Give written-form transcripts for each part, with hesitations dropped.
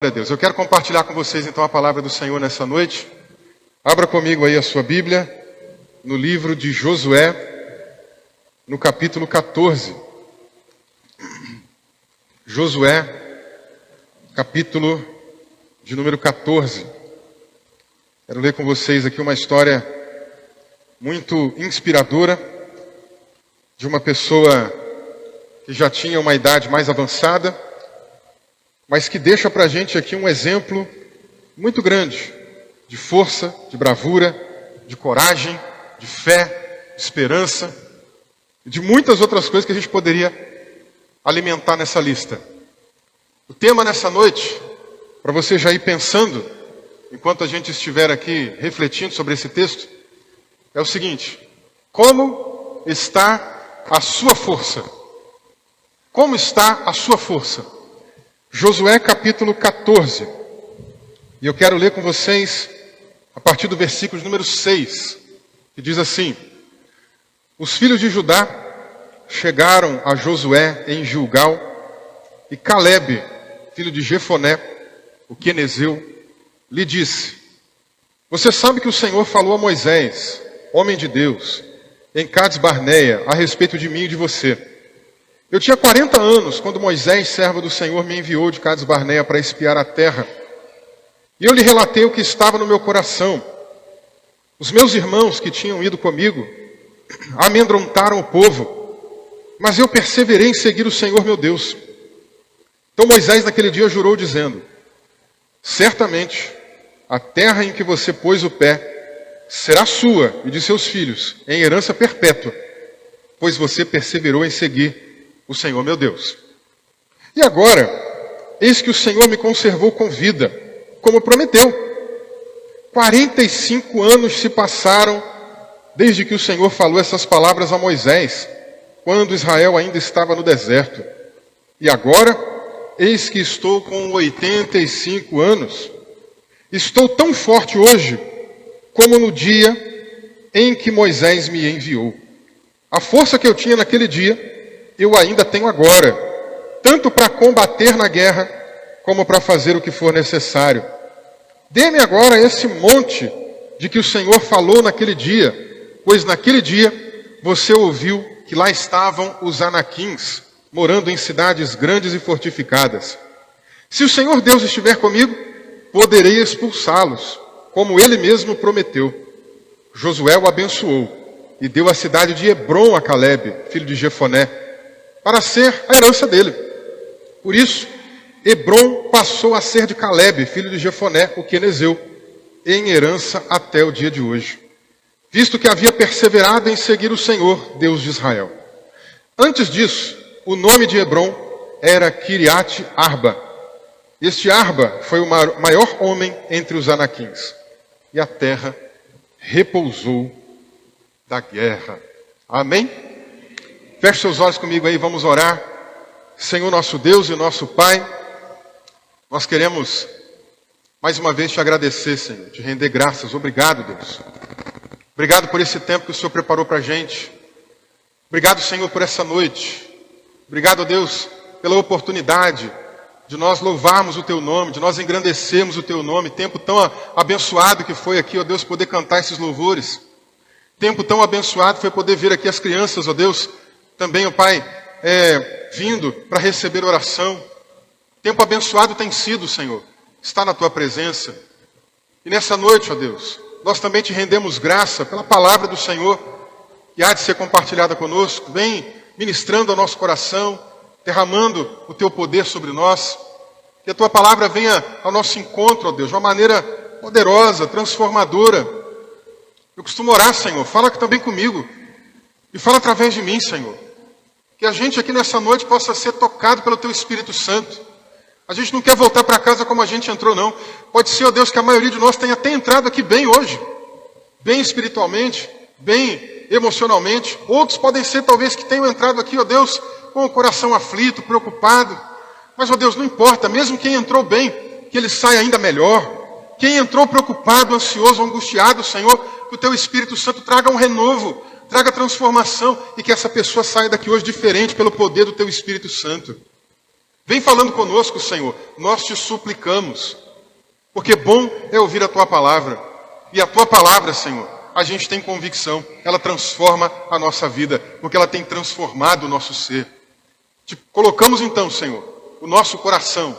Glória a Deus. Eu quero compartilhar com vocês então a palavra do Senhor nessa noite. Abra comigo aí a sua Bíblia, no livro de Josué, no capítulo 14. Josué, capítulo de número 14. Quero ler com vocês aqui uma história muito inspiradora de uma pessoa que já tinha uma idade mais avançada, mas que deixa para a gente aqui um exemplo muito grande de força, de bravura, de coragem, de fé, de esperança e de muitas outras coisas que a gente poderia alimentar nessa lista. O tema nessa noite, para você já ir pensando, enquanto a gente estiver aqui refletindo sobre esse texto, é o seguinte: como está a sua força? Como está a sua força? Josué capítulo 14, e eu quero ler com vocês a partir do versículo de número 6, que diz assim: Os filhos de Judá chegaram a Josué em Gilgal, e Calebe, filho de Jefoné, o quenezeu, lhe disse: Você sabe que o Senhor falou a Moisés, homem de Deus, em Cades Barneia, a respeito de mim e de você. Eu tinha 40 anos quando Moisés, servo do Senhor, me enviou de Cades Barneia para espiar a terra. E eu lhe relatei o que estava no meu coração. Os meus irmãos que tinham ido comigo amedrontaram o povo, mas eu perseverei em seguir o Senhor meu Deus. Então Moisés naquele dia jurou dizendo: Certamente a terra em que você pôs o pé será sua e de seus filhos em herança perpétua, pois você perseverou em seguir o Senhor meu Deus. E agora, eis que o Senhor me conservou com vida, como prometeu. 45 anos se passaram desde que o Senhor falou essas palavras a Moisés, quando Israel ainda estava no deserto. E agora, eis que estou com 85 anos. Estou tão forte hoje, como no dia em que Moisés me enviou. A força que eu tinha naquele dia, eu ainda tenho agora, tanto para combater na guerra, como para fazer o que for necessário. Dê-me agora esse monte de que o Senhor falou naquele dia, pois naquele dia você ouviu que lá estavam os anaquins, morando em cidades grandes e fortificadas. Se o Senhor Deus estiver comigo, poderei expulsá-los, como ele mesmo prometeu. Josué o abençoou e deu a cidade de Hebrom a Calebe, filho de Jefoné, para ser a herança dele. Por isso, Hebrom passou a ser de Calebe, filho de Jefoné, o quenezeu, em herança até o dia de hoje, visto que havia perseverado em seguir o Senhor, Deus de Israel. Antes disso, o nome de Hebrom era Kiriat Arba. Este Arba foi o maior homem entre os anaquins, e a terra repousou da guerra. Amém? Feche seus olhos comigo aí, vamos orar. Senhor nosso Deus e nosso Pai, nós queremos mais uma vez te agradecer, Senhor, te render graças. Obrigado, Deus. Obrigado por esse tempo que o Senhor preparou para a gente. Obrigado, Senhor, por essa noite. Obrigado, Deus, pela oportunidade de nós louvarmos o Teu nome, de nós engrandecermos o Teu nome. Tempo tão abençoado que foi aqui, ó Deus, poder cantar esses louvores. Tempo tão abençoado foi poder ver aqui as crianças, ó Deus, também, ó Pai, vindo para receber oração. Tempo abençoado tem sido, Senhor, estar na Tua presença. E nessa noite, ó Deus, nós também te rendemos graça pela palavra do Senhor, que há de ser compartilhada conosco. Vem ministrando ao nosso coração, derramando o Teu poder sobre nós. Que a Tua palavra venha ao nosso encontro, ó Deus, de uma maneira poderosa, transformadora. Eu costumo orar, Senhor, fala também comigo. E fala através de mim, Senhor. Que a gente aqui nessa noite possa ser tocado pelo Teu Espírito Santo. A gente não quer voltar para casa como a gente entrou, não. Pode ser, ó Deus, que a maioria de nós tenha até entrado aqui bem hoje. Bem espiritualmente, bem emocionalmente. Outros podem ser, talvez, que tenham entrado aqui, ó Deus, com o coração aflito, preocupado. Mas, ó Deus, não importa. Mesmo quem entrou bem, que ele saia ainda melhor. Quem entrou preocupado, ansioso, angustiado, Senhor, que o Teu Espírito Santo traga um renovo, traga transformação e que essa pessoa saia daqui hoje diferente pelo poder do Teu Espírito Santo. Vem falando conosco, Senhor. Nós te suplicamos. Porque bom é ouvir a tua palavra. E a tua palavra, Senhor, a gente tem convicção. Ela transforma a nossa vida. Porque ela tem transformado o nosso ser. Te colocamos então, Senhor, o nosso coração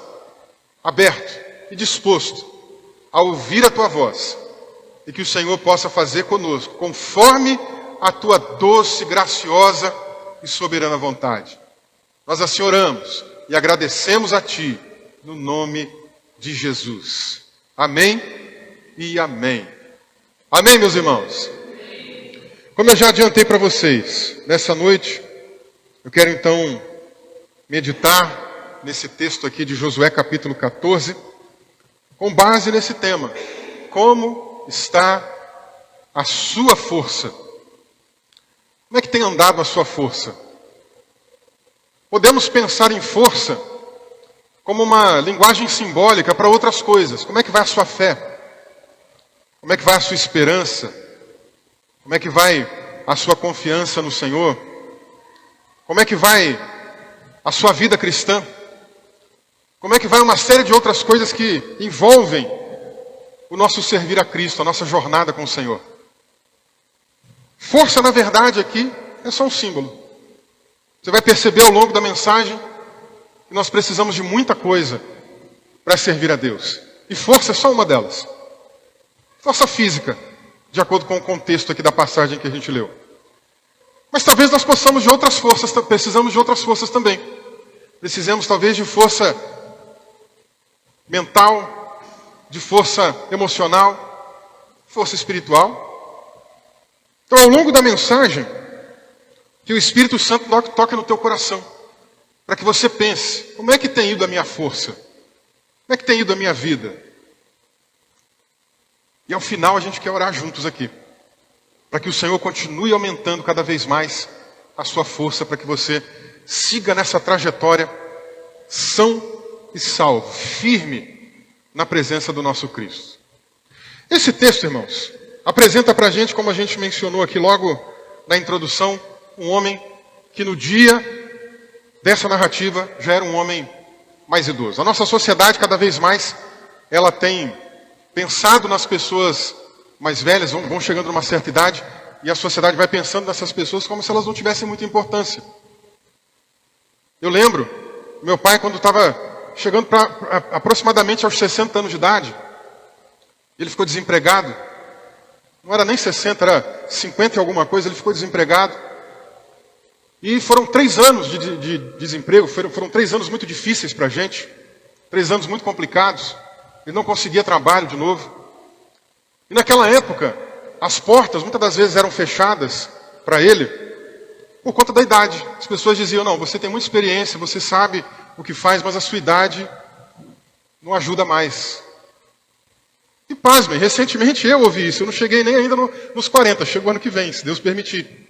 aberto e disposto a ouvir a tua voz. E que o Senhor possa fazer conosco, conforme a tua doce, graciosa e soberana vontade. Nós assim oramos e agradecemos a ti, no nome de Jesus. Amém e amém. Amém, meus irmãos? Como eu já adiantei para vocês, nessa noite, eu quero então meditar nesse texto aqui de Josué capítulo 14, com base nesse tema. Como está a sua força? Como é que tem andado a sua força? Podemos pensar em força como uma linguagem simbólica para outras coisas. Como é que vai a sua fé? Como é que vai a sua esperança? Como é que vai a sua confiança no Senhor? Como é que vai a sua vida cristã? Como é que vai uma série de outras coisas que envolvem o nosso servir a Cristo, a nossa jornada com o Senhor? Força, na verdade, aqui é só um símbolo. Você vai perceber ao longo da mensagem que nós precisamos de muita coisa para servir a Deus. E força é só uma delas. Força física, de acordo com o contexto aqui da passagem que a gente leu. Mas talvez nós possamos de outras forças, precisamos de outras forças também. Precisamos talvez de força mental, de força emocional, força espiritual. Então, ao longo da mensagem, que o Espírito Santo toque no teu coração, para que você pense, como é que tem ido a minha força? Como é que tem ido a minha vida? E ao final a gente quer orar juntos aqui, para que o Senhor continue aumentando cada vez mais a sua força, para que você siga nessa trajetória são e salvo, firme na presença do nosso Cristo. Esse texto, irmãos, apresenta para a gente, como a gente mencionou aqui logo na introdução, um homem que no dia dessa narrativa já era um homem mais idoso. A nossa sociedade, cada vez mais, ela tem pensado nas pessoas mais velhas, vão chegando numa certa idade, e a sociedade vai pensando nessas pessoas como se elas não tivessem muita importância. Eu lembro, meu pai, quando estava chegando para aproximadamente aos 60 anos de idade, ele ficou desempregado. Não era nem 60, era 50 e alguma coisa, ele ficou desempregado. E foram 3 anos de desemprego, foram 3 anos muito difíceis para a gente, 3 anos muito complicados. Ele não conseguia trabalho de novo. E naquela época, as portas muitas das vezes eram fechadas para ele, por conta da idade. As pessoas diziam, não, você tem muita experiência, você sabe o que faz, mas a sua idade não ajuda mais. E pasmem, recentemente eu ouvi isso, eu não cheguei nem ainda nos 40, chego ano que vem, se Deus permitir.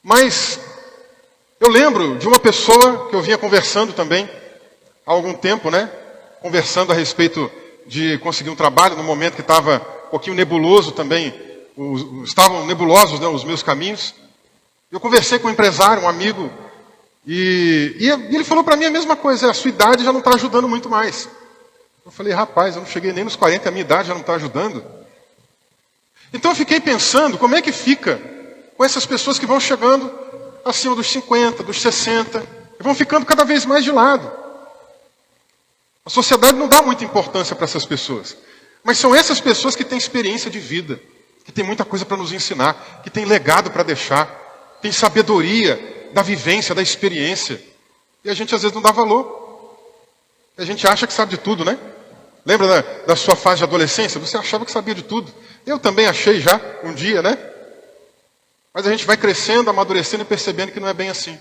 Mas eu lembro de uma pessoa que eu vinha conversando também, há algum tempo, né? Conversando a respeito de conseguir um trabalho, no momento que estava um pouquinho nebuloso também, estavam nebulosos, né, os meus caminhos. Eu conversei com um empresário, um amigo, e ele falou para mim a mesma coisa, a sua idade já não está ajudando muito mais. Eu falei, rapaz, eu não cheguei nem nos 40, a minha idade já não está ajudando. Então eu fiquei pensando, como é que fica com essas pessoas que vão chegando acima dos 50, dos 60, e vão ficando cada vez mais de lado. A sociedade não dá muita importância para essas pessoas. Mas são essas pessoas que têm experiência de vida, que têm muita coisa para nos ensinar, que têm legado para deixar, têm sabedoria da vivência, da experiência. E a gente às vezes não dá valor. A gente acha que sabe de tudo, né? Lembra da sua fase de adolescência? Você achava que sabia de tudo. Eu também achei já, um dia, né? Mas a gente vai crescendo, amadurecendo e percebendo que não é bem assim.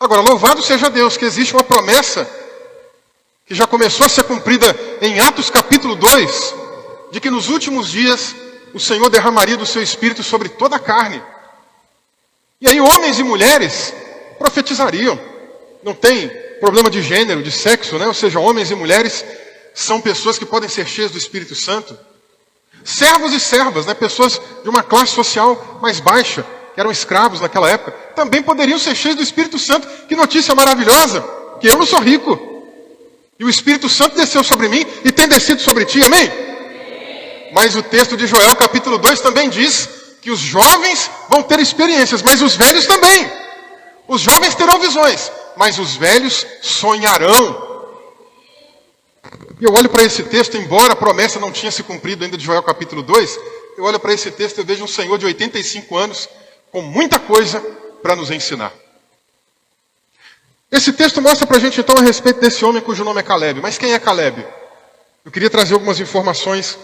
Agora, louvado seja Deus, que existe uma promessa que já começou a ser cumprida em Atos capítulo 2, de que nos últimos dias o Senhor derramaria do seu Espírito sobre toda a carne. E aí homens e mulheres profetizariam. Não tem problema de gênero, de sexo, né? Ou seja, homens e mulheres são pessoas que podem ser cheias do Espírito Santo. Servos e servas, né? Pessoas de uma classe social mais baixa, que eram escravos naquela época, também poderiam ser cheios do Espírito Santo. Que notícia maravilhosa! porque eu não sou rico. E o Espírito Santo desceu sobre mim e tem descido sobre ti, amém? Mas o texto de Joel, capítulo 2, também diz que os jovens vão ter experiências, mas os velhos também. Os jovens terão visões, mas os velhos sonharão. E eu olho para esse texto, embora a promessa não tinha se cumprido ainda de Joel capítulo 2, eu olho para esse texto e eu vejo um Senhor de 85 anos com muita coisa para nos ensinar. Esse texto mostra para a gente então a respeito desse homem cujo nome é Caleb. Mas quem é Caleb? Eu queria trazer algumas informações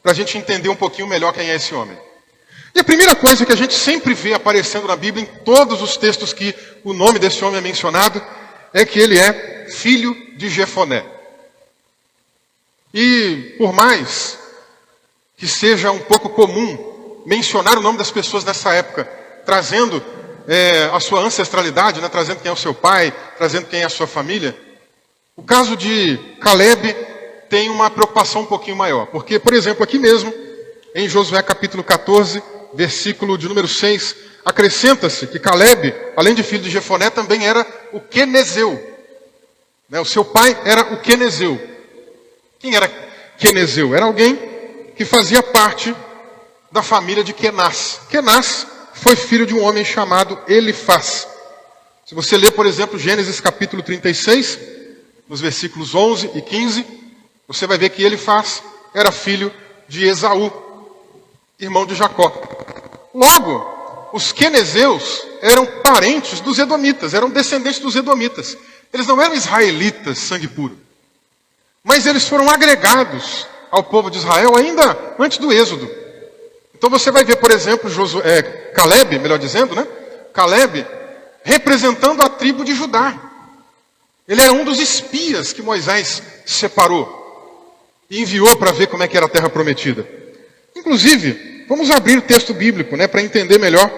para a gente entender um pouquinho melhor quem é esse homem. E a primeira coisa que a gente sempre vê aparecendo na Bíblia, em todos os textos que o nome desse homem é mencionado, é que ele é filho de Jefoné. E por mais que seja um pouco comum mencionar o nome das pessoas nessa época, trazendo a sua ancestralidade, né, trazendo quem é o seu pai, trazendo quem é a sua família, o caso de Caleb tem uma preocupação um pouquinho maior. Porque, por exemplo, aqui mesmo, em Josué capítulo 14, versículo de número 6, acrescenta-se que Caleb, além de filho de Jefoné, também era o quenezeu. O seu pai era o quenezeu. Quem era quenezeu? Era alguém que fazia parte da família de Kenaz. Kenaz foi filho de um homem chamado Elifaz. Se você ler, por exemplo, Gênesis capítulo 36, nos versículos 11 e 15, você vai ver que Elifaz era filho de Esaú, irmão de Jacó. Logo, os quenezeus eram parentes dos edomitas, eram descendentes dos edomitas. Eles não eram israelitas, sangue puro. Mas eles foram agregados ao povo de Israel ainda antes do Êxodo. Então você vai ver, por exemplo, Caleb, melhor dizendo, né? Caleb representando a tribo de Judá. Ele era um dos espias que Moisés separou e enviou para ver como é que era a terra prometida. Inclusive, vamos abrir o texto bíblico, né, para entender melhor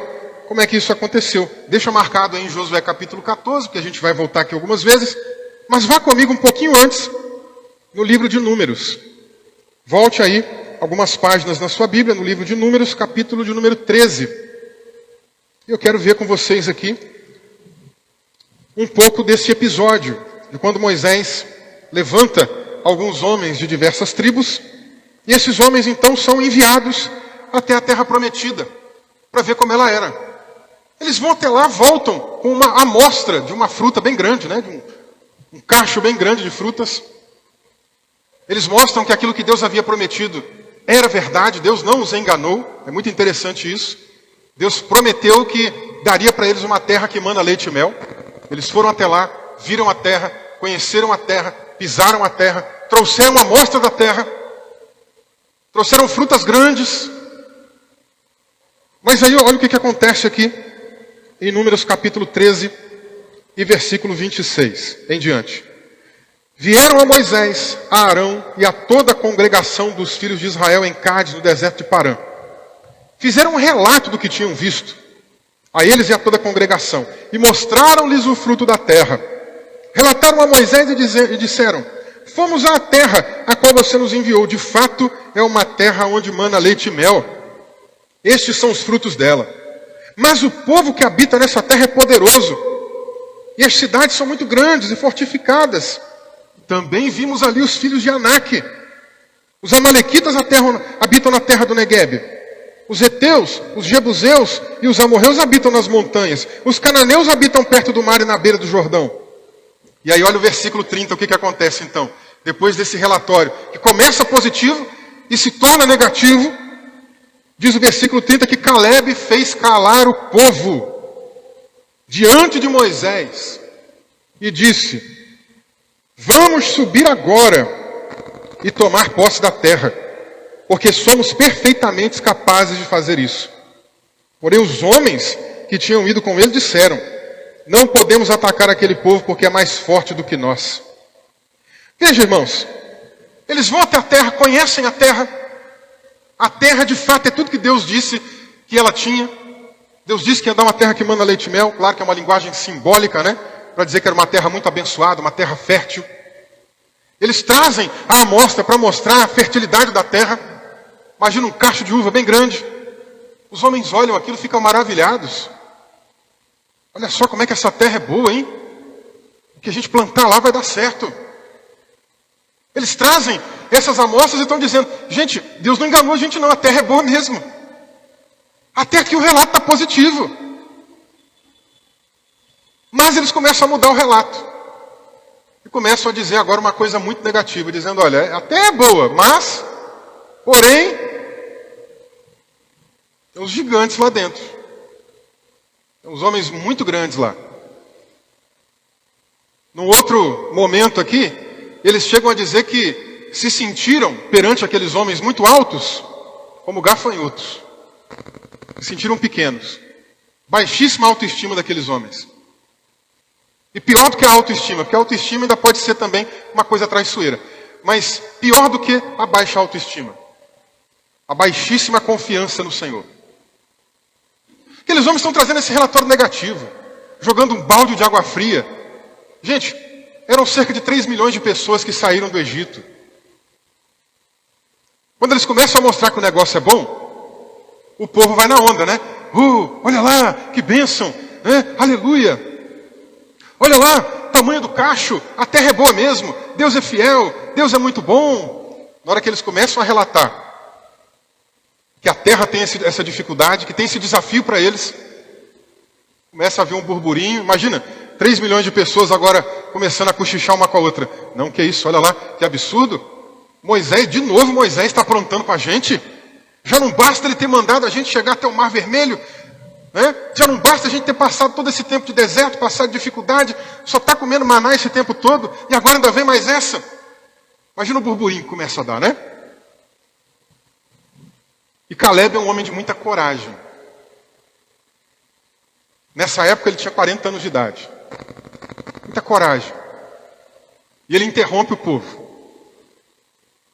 como é que isso aconteceu. Deixa marcado aí em Josué capítulo 14, que a gente vai voltar aqui algumas vezes, mas vá comigo um pouquinho antes, no livro de Números. Volte aí algumas páginas na sua Bíblia, no livro de Números, capítulo de número 13. Eu quero ver com vocês aqui um pouco desse episódio, de quando Moisés levanta alguns homens de diversas tribos, e esses homens então são enviados até a terra prometida, para ver como ela era. Eles vão até lá, voltam com uma amostra de uma fruta bem grande, né? De um cacho bem grande de frutas. Eles mostram que aquilo que Deus havia prometido era verdade, Deus não os enganou, é muito interessante isso. Deus prometeu que daria para eles uma terra que mana leite e mel. Eles foram até lá, viram a terra, conheceram a terra, pisaram a terra, trouxeram a amostra da terra, trouxeram frutas grandes. Mas aí olha o que acontece aqui em Números capítulo 13 e versículo 26 em diante. Vieram a Moisés, a Arão e a toda a congregação dos filhos de Israel em Cádiz, no deserto de Parã. Fizeram um relato do que tinham visto, a eles e a toda a congregação, e mostraram-lhes o fruto da terra. Relataram a Moisés e disseram: fomos à terra a qual você nos enviou. De fato, é uma terra onde mana leite e mel. Estes são os frutos dela. Mas o povo que habita nessa terra é poderoso, e as cidades são muito grandes e fortificadas. Também vimos ali os filhos de Anak. Os amalequitas habitam na terra do Neguebe. Os heteus, os jebuseus e os amorreus habitam nas montanhas. Os cananeus habitam perto do mar e na beira do Jordão. E aí olha o versículo 30, o que acontece então? Depois desse relatório, que começa positivo e se torna negativo, diz o versículo 30 que Caleb fez calar o povo diante de Moisés e disse: vamos subir agora e tomar posse da terra, porque somos perfeitamente capazes de fazer isso. Porém, os homens que tinham ido com ele disseram: não podemos atacar aquele povo porque é mais forte do que nós. Veja, irmãos, eles vão até a terra, conhecem a terra. A terra, de fato, é tudo que Deus disse que ela tinha. Deus disse que ia dar uma terra que mana leite e mel. Claro que é uma linguagem simbólica, né? Para dizer que era uma terra muito abençoada, uma terra fértil. Eles trazem a amostra para mostrar a fertilidade da terra. Imagina um cacho de uva bem grande. Os homens olham aquilo e ficam maravilhados. Olha só como é que essa terra é boa, hein? O que a gente plantar lá vai dar certo. Eles trazem essas amostras e estão dizendo, gente, Deus não enganou a gente não, a terra é boa mesmo. Até aqui o relato está positivo. Mas eles começam a mudar o relato. E começam a dizer agora uma coisa muito negativa, dizendo, olha, a terra é boa, mas, porém, tem uns gigantes lá dentro. Tem uns homens muito grandes lá. Num outro momento aqui, eles chegam a dizer que se sentiram, perante aqueles homens muito altos, como gafanhotos. Se sentiram pequenos. Baixíssima autoestima daqueles homens. E pior do que a autoestima, porque a autoestima ainda pode ser também uma coisa traiçoeira. Mas pior do que a baixa autoestima. A baixíssima confiança no Senhor. Aqueles homens estão trazendo esse relatório negativo. Jogando um balde de água fria. Gente, eram cerca de 3 milhões de pessoas que saíram do Egito. Quando eles começam a mostrar que o negócio é bom, o povo vai na onda, né? Olha lá, que bênção, né? Aleluia. Olha lá, tamanho do cacho, a terra é boa mesmo, Deus é fiel, Deus é muito bom. Na hora que eles começam a relatar que a terra tem essa dificuldade, que tem esse desafio para eles, começa a haver um burburinho. Imagina, 3 milhões de pessoas agora começando a cochichar uma com a outra. Não, que isso, olha lá, que absurdo. De novo Moisés está aprontando com a gente. Já não basta ele ter mandado a gente chegar até o Mar Vermelho, né? Já não basta a gente ter passado todo esse tempo de deserto, passado de dificuldade, só está comendo maná esse tempo todo, e agora ainda vem mais essa. Imagina o burburinho que começa a dar, né? E Caleb é um homem de muita coragem. Nessa época ele tinha 40 anos de idade. Muita coragem. E ele interrompe o povo.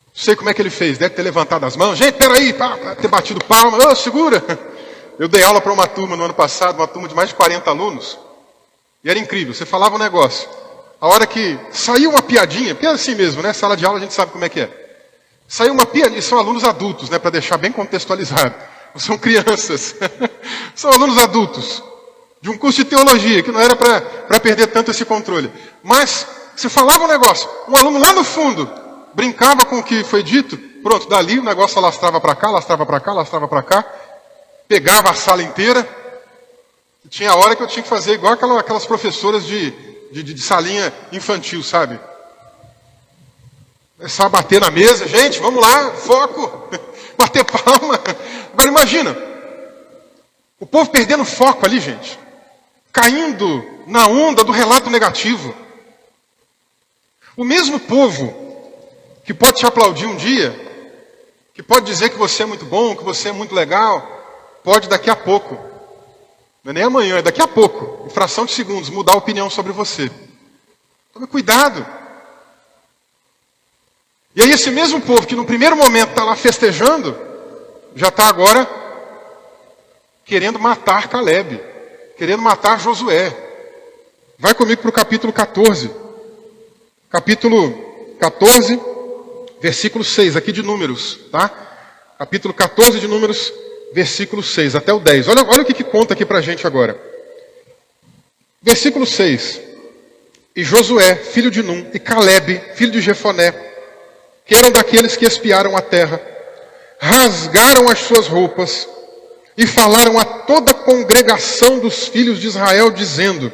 Não sei como é que ele fez, deve ter levantado as mãos. Gente, peraí, ter batido palma, segura. Eu dei aula para uma turma no ano passado, uma turma de mais de 40 alunos. E era incrível, você falava um negócio. A hora que saiu uma piadinha, porque é assim mesmo, né? Sala de aula a gente sabe como é que é. Saiu uma piadinha, são alunos adultos, né? Para deixar bem contextualizado. Não são crianças. São alunos adultos. De um curso de teologia, que não era para perder tanto esse controle. Mas, você falava um negócio, um aluno lá no fundo brincava com o que foi dito, pronto, dali o negócio alastrava para cá, alastrava para cá, alastrava para cá, pegava a sala inteira. E tinha hora que eu tinha que fazer igual aquelas professoras de salinha infantil, sabe? Começar a bater na mesa, gente, vamos lá, foco, bater palma. Agora imagina, o povo perdendo foco ali, gente, caindo na onda do relato negativo. O mesmo povo que pode te aplaudir um dia, que pode dizer que você é muito bom, que você é muito legal, pode daqui a pouco, não é nem amanhã, é daqui a pouco, em fração de segundos, mudar a opinião sobre você. Tome cuidado. E aí esse mesmo povo que no primeiro momento está lá festejando, já está agora querendo matar Caleb, querendo matar Josué. Vai comigo para o capítulo 14. Capítulo 14, versículo 6, aqui de Números, tá? Capítulo 14 de Números, versículo 6, até o 10. Olha o que conta aqui para a gente agora. Versículo 6. E Josué, filho de Num, e Caleb, filho de Jefoné, que eram daqueles que espiaram a terra, rasgaram as suas roupas e falaram a toda a congregação dos filhos de Israel, dizendo: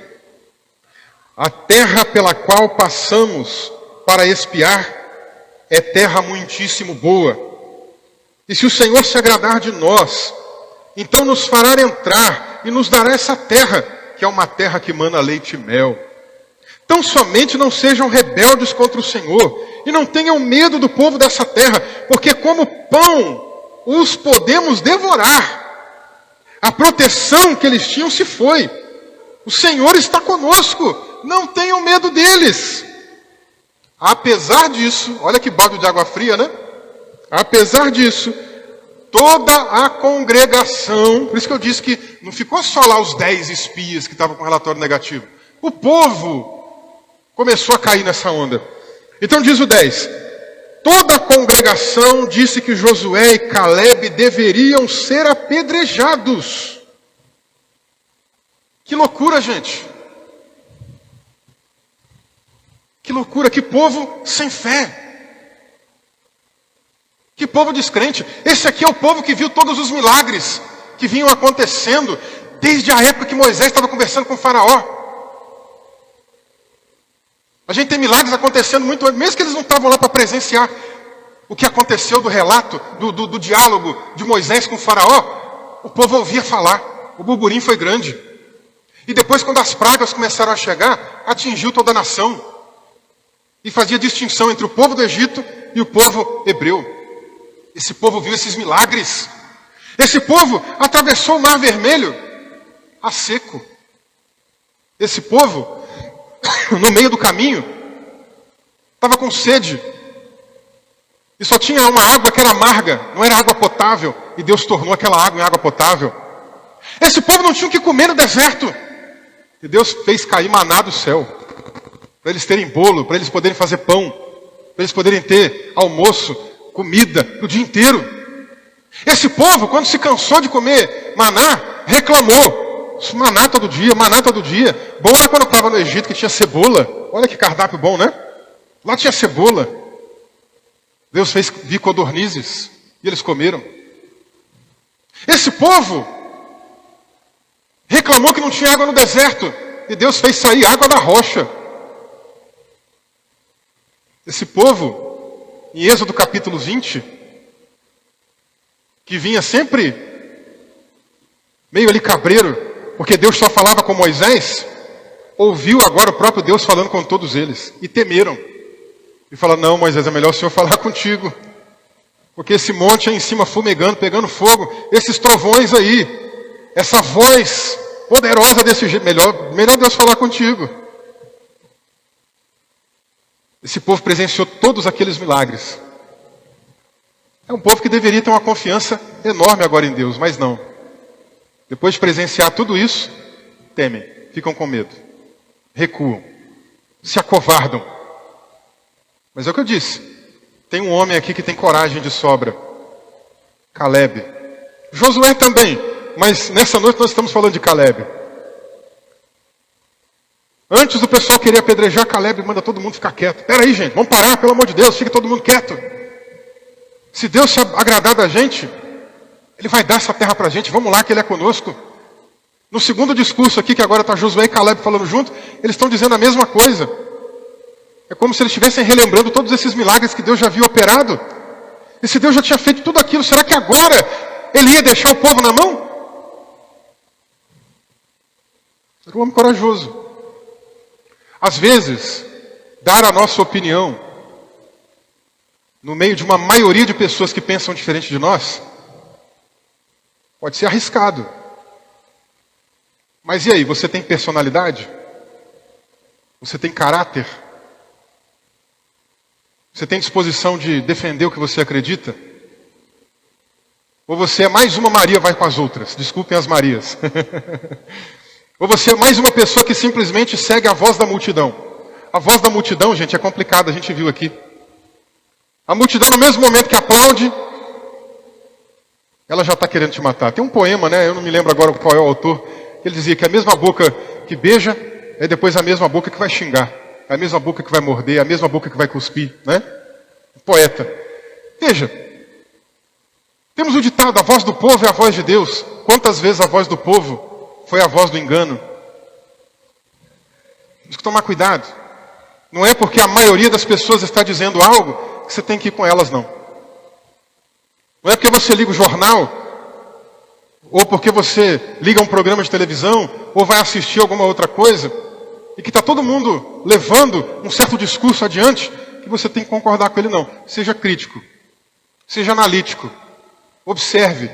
a terra pela qual passamos para espiar é terra muitíssimo boa. E se o Senhor se agradar de nós, então nos fará entrar e nos dará essa terra, que é uma terra que mana leite e mel. Tão somente não sejam rebeldes contra o Senhor, e não tenham medo do povo dessa terra, porque como pão os podemos devorar. A proteção que eles tinham se foi. O Senhor está conosco, não tenham medo deles. Apesar disso, olha que balde de água fria, né? Apesar disso, toda a congregação, por isso que eu disse que não ficou só lá os 10 espias que estavam com relatório negativo. O povo começou a cair nessa onda. Então diz o 10, toda a congregação disse que Josué e Caleb deveriam ser apedrejados. Que loucura, gente. Que loucura, que povo sem fé. Que povo descrente. Esse aqui é o povo que viu todos os milagres que vinham acontecendo desde a época que Moisés estava conversando com o faraó. A gente tem milagres acontecendo muito antes, mesmo que eles não estavam lá para presenciar o que aconteceu do relato, do diálogo de Moisés com o faraó. O povo ouvia falar, o burburinho foi grande. E depois, quando as pragas começaram a chegar, atingiu toda a nação. E fazia distinção entre o povo do Egito e o povo hebreu. Esse povo viu esses milagres. Esse povo atravessou o Mar Vermelho a seco. Esse povo, no meio do caminho, estava com sede. E só tinha uma água que era amarga, não era água potável. E Deus tornou aquela água em água potável. Esse povo não tinha o que comer no deserto. E Deus fez cair maná do céu. Para eles terem bolo, para eles poderem fazer pão. Para eles poderem ter almoço, comida, o dia inteiro. Esse povo, quando se cansou de comer maná, reclamou. Maná todo dia, maná todo dia. Bom era quando eu estava no Egito que tinha cebola. Olha que cardápio bom, né? Lá tinha cebola. Deus fez vir codornizes e eles comeram. Esse povo reclamou que não tinha água no deserto e Deus fez sair água da rocha. Esse povo, em Êxodo capítulo 20, que vinha sempre meio ali cabreiro, porque Deus só falava com Moisés, ouviu agora o próprio Deus falando com todos eles e temeram. E falaram: não, Moisés, é melhor o Senhor falar contigo, porque esse monte aí em cima fumegando, pegando fogo, esses trovões aí, essa voz poderosa desse jeito, melhor Deus falar contigo. Esse povo presenciou todos aqueles milagres. É um povo que deveria ter uma confiança enorme agora em Deus, mas não. Depois de presenciar tudo isso, temem, ficam com medo, recuam, se acovardam. Mas é o que eu disse, tem um homem aqui que tem coragem de sobra, Caleb. Josué também, mas nessa noite nós estamos falando de Caleb. Antes do pessoal querer apedrejar Caleb, manda todo mundo ficar quieto. Espera aí, gente, vamos parar, pelo amor de Deus, fique todo mundo quieto. Se Deus se agradar da gente, Ele vai dar essa terra para a gente, vamos lá que Ele é conosco. No segundo discurso aqui, que agora está Josué e Caleb falando junto, eles estão dizendo a mesma coisa. É como se eles estivessem relembrando todos esses milagres que Deus já havia operado. E se Deus já tinha feito tudo aquilo, será que agora Ele ia deixar o povo na mão? Era um homem corajoso. Às vezes, dar a nossa opinião no meio de uma maioria de pessoas que pensam diferente de nós pode ser arriscado. Mas e aí, você tem personalidade? Você tem caráter? Você tem disposição de defender o que você acredita? Ou você é mais uma Maria, vai com as outras? Desculpem as Marias. Ou você é mais uma pessoa que simplesmente segue a voz da multidão? A voz da multidão, gente, é complicada, a gente viu aqui. A multidão, no mesmo momento que aplaude, ela já está querendo te matar. Tem um poema, né? Eu não me lembro agora qual é o autor. Ele dizia que a mesma boca que beija é depois a mesma boca que vai xingar. É a mesma boca que vai morder, é a mesma boca que vai cuspir, né? Poeta. Veja, temos o ditado: a voz do povo é a voz de Deus. Quantas vezes a voz do povo foi a voz do engano? Temos que tomar cuidado. Não é porque a maioria das pessoas está dizendo algo que você tem que ir com elas, não. Não é porque você liga o jornal, ou porque você liga um programa de televisão, ou vai assistir alguma outra coisa, e que está todo mundo levando um certo discurso adiante, que você tem que concordar com ele, não. Seja crítico, seja analítico, observe,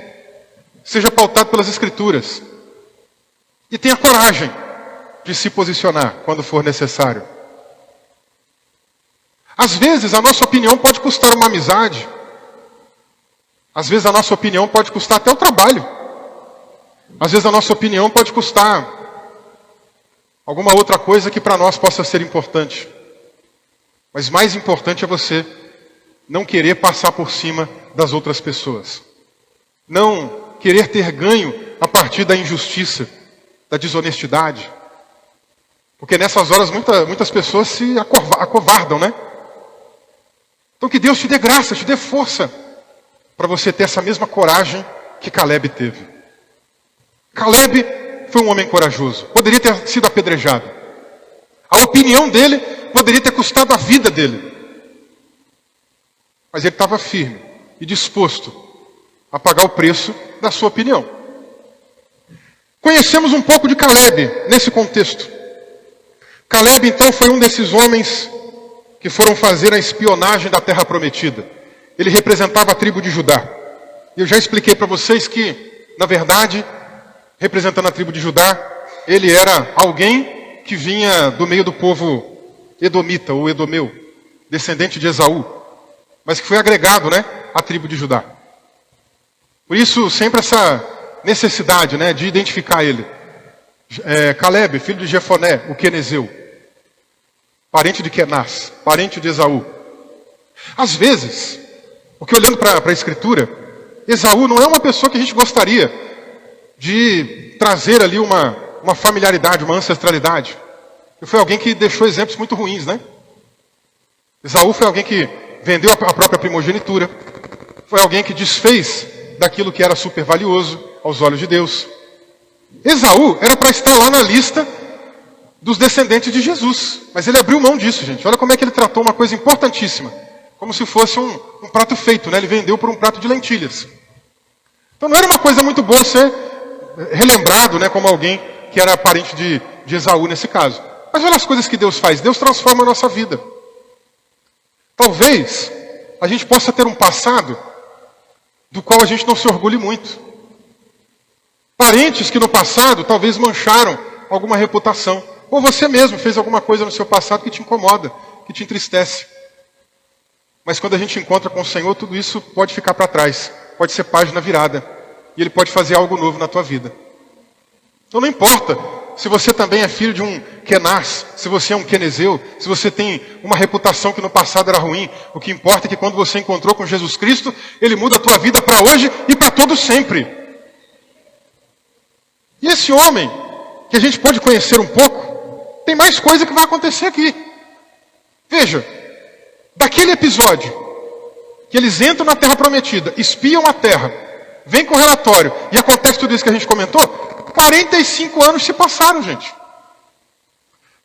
seja pautado pelas Escrituras, e tenha coragem de se posicionar quando for necessário. Às vezes a nossa opinião pode custar uma amizade, às vezes a nossa opinião pode custar até o trabalho, às vezes a nossa opinião pode custar alguma outra coisa que para nós possa ser importante. Mas mais importante é você não querer passar por cima das outras pessoas. Não querer ter ganho a partir da injustiça, da desonestidade. Porque nessas horas muitas pessoas se acovardam, né? Então que Deus te dê graça, te dê força para você ter essa mesma coragem que Caleb teve. Caleb foi um homem corajoso. Poderia ter sido apedrejado. A opinião dele poderia ter custado a vida dele. Mas ele estava firme e disposto a pagar o preço da sua opinião. Conhecemos um pouco de Caleb nesse contexto. Caleb, então, foi um desses homens que foram fazer a espionagem da terra prometida. Ele representava a tribo de Judá. E eu já expliquei para vocês que, na verdade, representando a tribo de Judá, ele era alguém que vinha do meio do povo edomita, ou edomeu, descendente de Esaú, mas que foi agregado, né, à tribo de Judá. Por isso, sempre essa necessidade, né, de identificar ele. Caleb, filho de Jefoné, o quenezeu, parente de Kenaz, parente de Esaú. Às vezes, porque olhando para a Escritura, Esaú não é uma pessoa que a gente gostaria de trazer ali uma familiaridade, uma ancestralidade. Foi alguém que deixou exemplos muito ruins, né? Esaú foi alguém que vendeu a própria primogenitura, foi alguém que desfez daquilo que era super valioso aos olhos de Deus. Esaú era para estar lá na lista dos descendentes de Jesus, mas ele abriu mão disso, gente. Olha como é que ele tratou uma coisa importantíssima, como se fosse um prato feito, né? Ele vendeu por um prato de lentilhas. Então não era uma coisa muito boa ser relembrado, né, como alguém que era parente de Esaú nesse caso. Mas olha as coisas que Deus faz. Deus transforma a nossa vida. Talvez a gente possa ter um passado do qual a gente não se orgulhe muito. Parentes que no passado talvez mancharam alguma reputação. Ou você mesmo fez alguma coisa no seu passado que te incomoda, que te entristece. Mas quando a gente encontra com o Senhor, tudo isso pode ficar para trás. Pode ser página virada. E Ele pode fazer algo novo na tua vida. Então não importa se você também é filho de um Kenaz, se você é um quenezeu, se você tem uma reputação que no passado era ruim. O que importa é que quando você encontrou com Jesus Cristo, Ele muda a tua vida para hoje e para todo sempre. E esse homem, que a gente pode conhecer um pouco, tem mais coisa que vai acontecer aqui. Veja, daquele episódio, que eles entram na terra prometida, espiam a terra, vem com o relatório, e acontece tudo isso que a gente comentou, 45 anos se passaram, gente.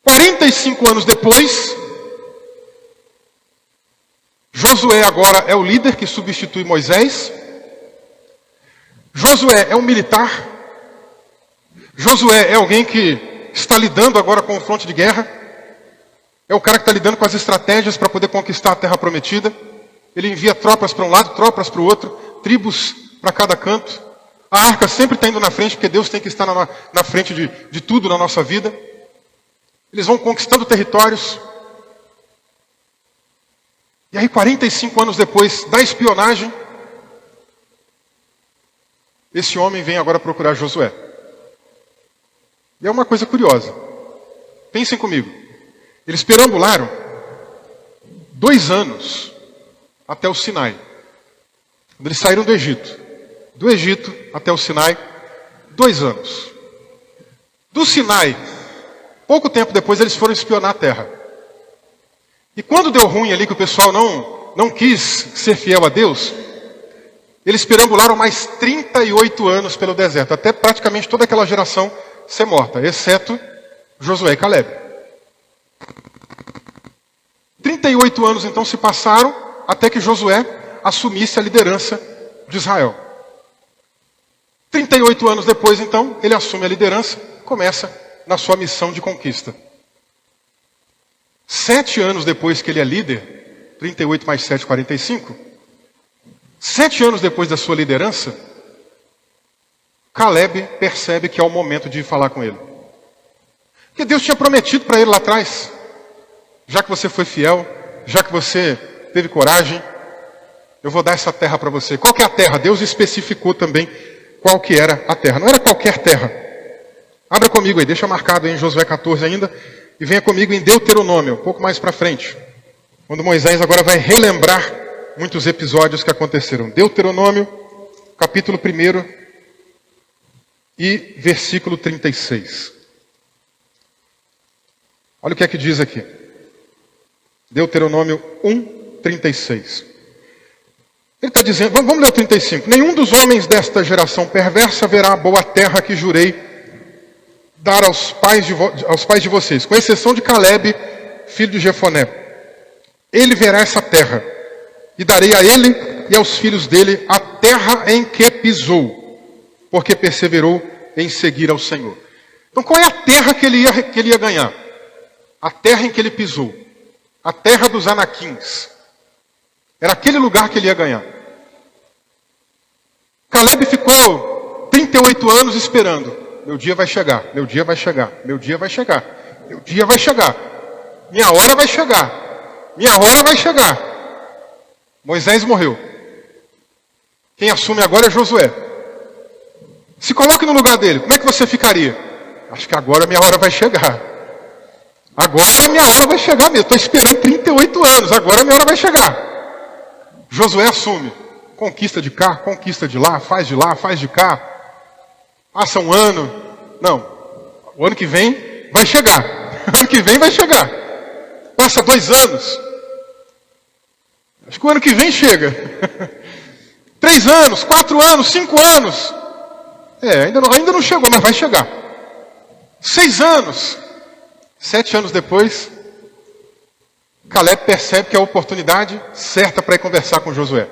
45 anos depois, Josué agora é o líder que substitui Moisés. Josué é um militar. Josué é alguém que está lidando agora com o fronte de guerra. É o cara que está lidando com as estratégias para poder conquistar a terra prometida. Ele envia tropas para um lado, tropas para o outro, tribos para cada canto. A arca sempre está indo na frente, porque Deus tem que estar na frente de tudo na nossa vida. Eles vão conquistando territórios. E aí, 45 anos depois da espionagem, esse homem vem agora procurar Josué. E é uma coisa curiosa. Pensem comigo. Eles perambularam 2 anos até o Sinai. Quando eles saíram do Egito. Do Egito até o Sinai, 2 anos. Do Sinai, pouco tempo depois, eles foram espionar a terra. E quando deu ruim ali, que o pessoal não quis ser fiel a Deus, eles perambularam mais 38 anos pelo deserto, até praticamente toda aquela geração ser morta, exceto Josué e Caleb. 38 anos então se passaram até que Josué assumisse a liderança de Israel. 38 anos depois então, ele assume a liderança, começa na sua missão de conquista. 7 anos depois que ele é líder, 38 mais 7, 45, 7 anos depois da sua liderança, Caleb percebe que é o momento de falar com ele. Porque Deus tinha prometido para ele lá atrás, já que você foi fiel, já que você teve coragem, eu vou dar essa terra para você. Qual que é a terra? Deus especificou também qual que era a terra. Não era qualquer terra. Abra comigo aí, deixa marcado aí em Josué 14 ainda, e venha comigo em Deuteronômio, um pouco mais para frente. Quando Moisés agora vai relembrar muitos episódios que aconteceram. Deuteronômio, capítulo 1, e versículo 36. Olha o que é que diz aqui. Deuteronômio 1:36. Ele está dizendo, vamos ler o 35. Nenhum dos homens desta geração perversa verá a boa terra que jurei dar aos pais de vocês, com exceção de Caleb, filho de Jefoné. Ele verá essa terra, e darei a ele e aos filhos dele a terra em que pisou, porque perseverou em seguir ao Senhor. Então qual é a terra que ele ia ganhar? A terra em que ele pisou. A terra dos Anaquins. Era aquele lugar que ele ia ganhar. Caleb ficou 38 anos esperando. Meu dia vai chegar, meu dia vai chegar, meu dia vai chegar, meu dia vai chegar. Minha hora vai chegar, minha hora vai chegar. Moisés morreu. Quem assume agora é Josué. Se coloque no lugar dele, como é que você ficaria? Acho que agora minha hora vai chegar. Agora minha hora vai chegar mesmo. Estou esperando 38 anos, agora minha hora vai chegar. Josué assume. Conquista de cá, conquista de lá, faz de cá. Passa um ano. Não. O ano que vem vai chegar. O ano que vem vai chegar. Passa 2 anos. Acho que o ano que vem chega. 3 anos, 4 anos, 5 anos. Ainda não chegou, mas vai chegar. 6 anos. 7 anos depois, Caleb percebe que é a oportunidade certa para ir conversar com Josué.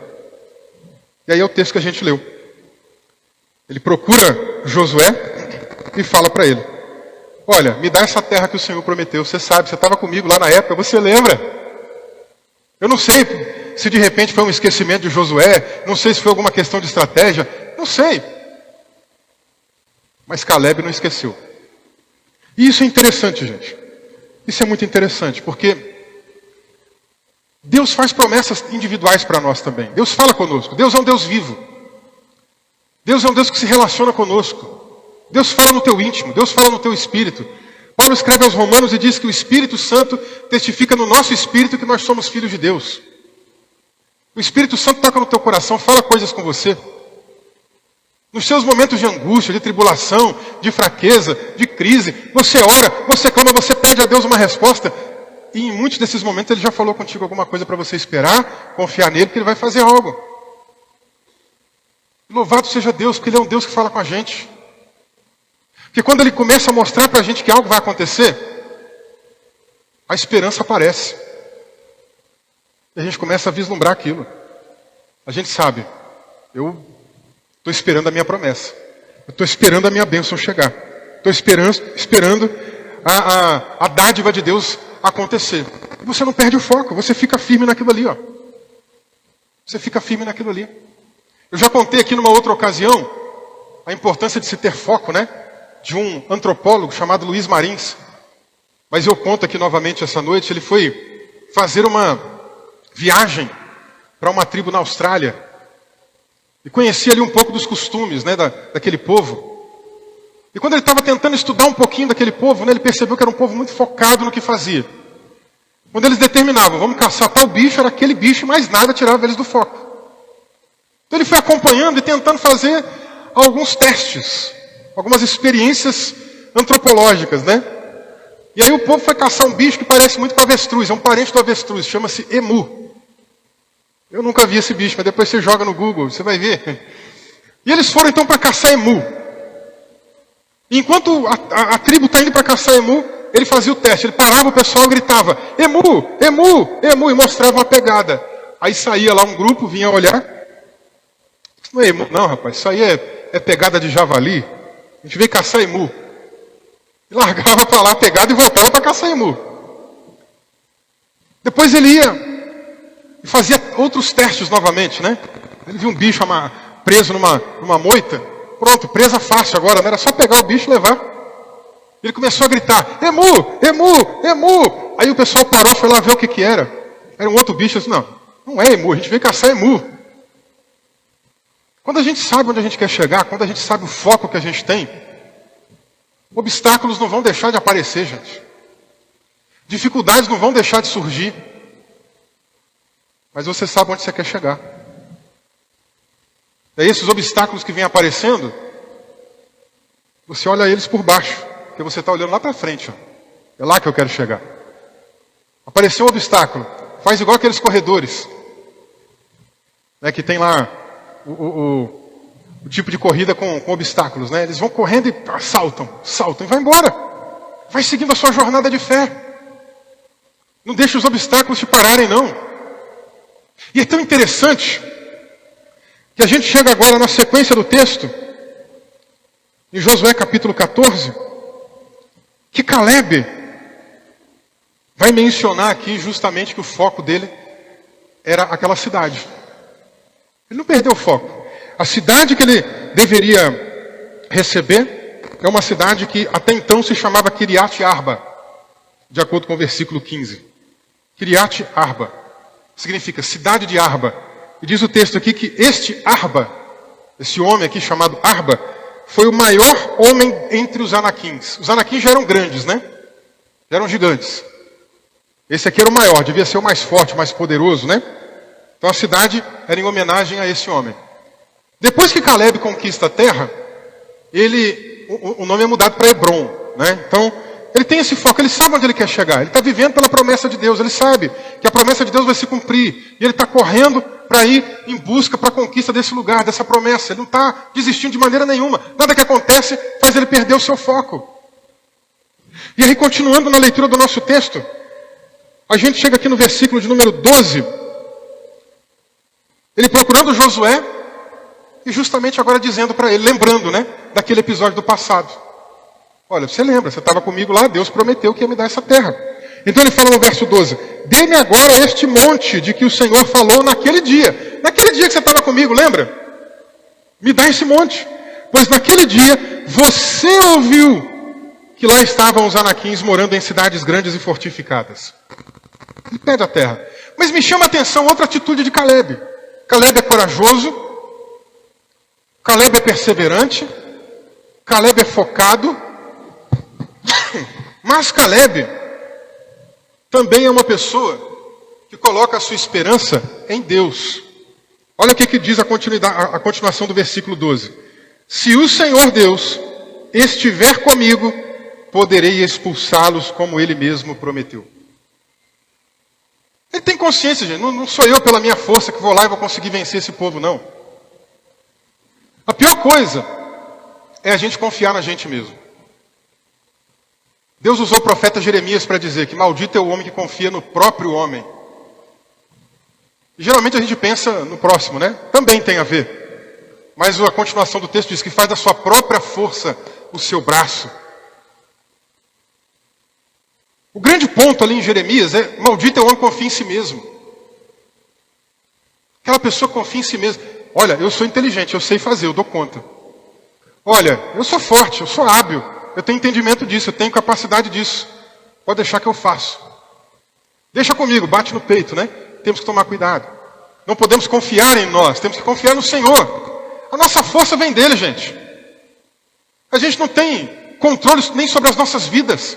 E aí é o texto que a gente leu. Ele procura Josué e fala para ele: olha, me dá essa terra que o Senhor prometeu. Você sabe, você estava comigo lá na época, você lembra? Eu não sei se de repente foi um esquecimento de Josué, não sei se foi alguma questão de estratégia, não sei. Mas Caleb não esqueceu. E isso é interessante, gente. Isso é muito interessante, porque Deus faz promessas individuais para nós também. Deus fala conosco. Deus é um Deus vivo. Deus é um Deus que se relaciona conosco. Deus fala no teu íntimo. Deus fala no teu espírito. Paulo escreve aos Romanos e diz que o Espírito Santo testifica no nosso espírito que nós somos filhos de Deus. O Espírito Santo toca no teu coração, fala coisas com você. Nos seus momentos de angústia, de tribulação, de fraqueza, de crise, você ora, você clama, você pede a Deus uma resposta. E em muitos desses momentos Ele já falou contigo alguma coisa para você esperar, confiar nele, que Ele vai fazer algo. Louvado seja Deus, porque Ele é um Deus que fala com a gente. Porque quando Ele começa a mostrar para a gente que algo vai acontecer, a esperança aparece. E a gente começa a vislumbrar aquilo. A gente sabe, eu estou esperando a minha promessa. Eu estou esperando a minha bênção chegar. Estou esperando a dádiva de Deus acontecer. E você não perde o foco, você fica firme naquilo ali, ó. Você fica firme naquilo ali. Eu já contei aqui numa outra ocasião a importância de se ter foco, né? De um antropólogo chamado Luiz Marins. Mas eu conto aqui novamente essa noite. Ele foi fazer uma viagem para uma tribo na Austrália. E conhecia ali um pouco dos costumes, né, daquele povo. E quando ele estava tentando estudar um pouquinho daquele povo, né, ele percebeu que era um povo muito focado no que fazia. Quando eles determinavam, vamos caçar tal bicho, era aquele bicho e mais nada tirava eles do foco. Então ele foi acompanhando e tentando fazer alguns testes, algumas experiências antropológicas, né? E aí o povo foi caçar um bicho que parece muito com avestruz, é um parente do avestruz, chama-se emu. Eu nunca vi esse bicho, mas depois você joga no Google, você vai ver. E eles foram então para caçar emu. E enquanto a tribo está indo para caçar emu, ele fazia o teste, ele parava o pessoal e gritava, emu, emu, emu, e mostrava uma pegada. Aí saía lá um grupo, vinha olhar. Isso não é emu, não, rapaz, isso aí é pegada de javali. A gente veio caçar emu. E largava para lá a pegada e voltava para caçar emu. Depois ele ia e fazia outros testes novamente, né? Ele viu um bicho preso numa moita. Pronto, presa fácil agora, não era só pegar o bicho e levar. Ele começou a gritar, emu, emu, emu. Aí o pessoal parou, foi lá ver o que era. Era um outro bicho, disse, não é emu, a gente veio caçar emu. Quando a gente sabe onde a gente quer chegar, quando a gente sabe o foco que a gente tem, obstáculos não vão deixar de aparecer, gente. Dificuldades não vão deixar de surgir. Mas você sabe onde você quer chegar. E aí esses obstáculos que vêm aparecendo, você olha eles por baixo, porque você está olhando lá para frente. Ó. É lá que eu quero chegar. Apareceu um obstáculo. Faz igual aqueles corredores, né, que tem lá o tipo de corrida com obstáculos. Né? Eles vão correndo e saltam e vai embora. Vai seguindo a sua jornada de fé. Não deixe os obstáculos te pararem, não. E é tão interessante que a gente chega agora na sequência do texto, em Josué capítulo 14, que Caleb vai mencionar aqui justamente que o foco dele era aquela cidade. Ele não perdeu o foco. A cidade que ele deveria receber é uma cidade que até então se chamava Kiriat Arba, de acordo com o versículo 15. Kiriat Arba significa cidade de Arba. E diz o texto aqui que este Arba, esse homem aqui chamado Arba, foi o maior homem entre os anaquins. Os anaquins já eram grandes, né? Já eram gigantes. Esse aqui era o maior, devia ser o mais forte, o mais poderoso, né? Então a cidade era em homenagem a esse homem. Depois que Caleb conquista a terra, o nome é mudado para Hebron, né? Então, ele tem esse foco, ele sabe onde ele quer chegar. Ele está vivendo pela promessa de Deus, ele sabe que a promessa de Deus vai se cumprir. E ele está correndo para ir em busca, para a conquista desse lugar, dessa promessa. Ele não está desistindo de maneira nenhuma. Nada que acontece faz ele perder o seu foco. E aí, continuando na leitura do nosso texto, a gente chega aqui no versículo de número 12. Ele procurando Josué e justamente agora dizendo para ele, lembrando, né, daquele episódio do passado. Olha, você lembra, você estava comigo lá, Deus prometeu que ia me dar essa terra. Então ele fala no verso 12, dê-me agora este monte de que o Senhor falou naquele dia. Naquele dia que você estava comigo, lembra? Me dá esse monte. Pois naquele dia você ouviu que lá estavam os anaquins morando em cidades grandes e fortificadas. Ele pede a terra. Mas me chama a atenção outra atitude de Caleb. Caleb é corajoso, Caleb é perseverante, Caleb é focado, mas Caleb também é uma pessoa que coloca a sua esperança em Deus. Olha o que diz a continuação do versículo 12. Se o Senhor Deus estiver comigo, poderei expulsá-los como Ele mesmo prometeu. Ele tem consciência, gente. Não sou eu pela minha força que vou lá e vou conseguir vencer esse povo, não. A pior coisa é a gente confiar na gente mesmo. Deus usou o profeta Jeremias para dizer que maldito é o homem que confia no próprio homem. E geralmente a gente pensa no próximo, né? Também tem a ver. Mas a continuação do texto diz que faz da sua própria força o seu braço. O grande ponto ali em Jeremias é, maldito é o homem que confia em si mesmo. Aquela pessoa que confia em si mesmo. Olha, eu sou inteligente, eu sei fazer, eu dou conta. Olha, eu sou forte, eu sou hábil, eu tenho entendimento disso, eu tenho capacidade disso. Pode deixar que eu faço. Deixa comigo, bate no peito, né? Temos que tomar cuidado. Não podemos confiar em nós, temos que confiar no Senhor. A nossa força vem dele, gente. A gente não tem controle nem sobre as nossas vidas.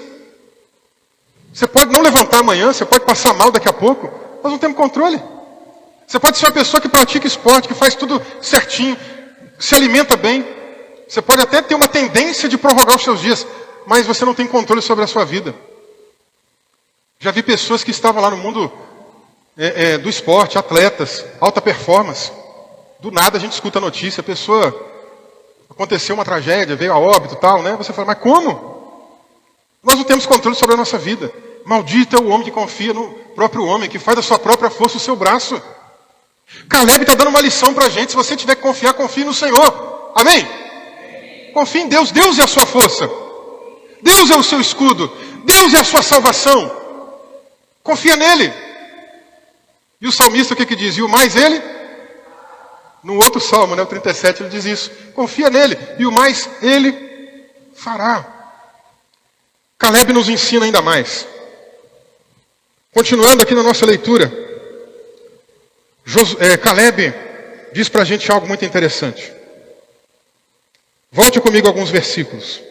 Você pode não levantar amanhã, você pode passar mal daqui a pouco, nós não temos controle. Você pode ser uma pessoa que pratica esporte, que faz tudo certinho, se alimenta bem. Você pode até ter uma tendência de prorrogar os seus dias, mas você não tem controle sobre a sua vida. Já vi pessoas que estavam lá no mundo do esporte, atletas, alta performance. Do nada a gente escuta a notícia, a pessoa, aconteceu uma tragédia, veio a óbito e tal, né? Você fala, mas como? Nós não temos controle sobre a nossa vida. Maldito é o homem que confia no próprio homem, que faz da sua própria força o seu braço. Caleb está dando uma lição para a gente. Se você tiver que confiar, confie no Senhor. Amém? Confie em Deus. Deus é a sua força. Deus é o seu escudo. Deus é a sua salvação. Confia nele. E o salmista o que diz? E o mais ele? No outro salmo, né, o 37, ele diz isso. Confia nele. E o mais ele fará. Caleb nos ensina ainda mais. Continuando aqui na nossa leitura, Caleb diz para a gente algo muito interessante. Volte comigo alguns versículos.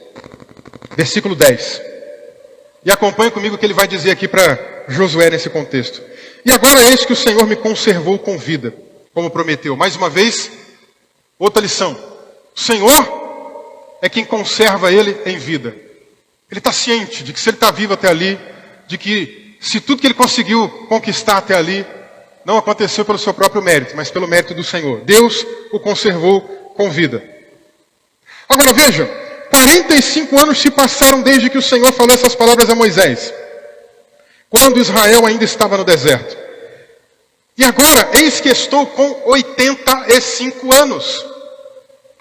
Versículo 10. E acompanhe comigo o que ele vai dizer aqui para Josué nesse contexto. E agora eis que o Senhor me conservou com vida, como prometeu. Mais uma vez, outra lição. O Senhor é quem conserva ele em vida. Ele está ciente de que se ele está vivo até ali, de que se tudo que ele conseguiu conquistar até ali, não aconteceu pelo seu próprio mérito, mas pelo mérito do Senhor. Deus o conservou com vida. Agora veja, 45 anos se passaram desde que o Senhor falou essas palavras a Moisés, quando Israel ainda estava no deserto. E agora, eis que estou com 85 anos.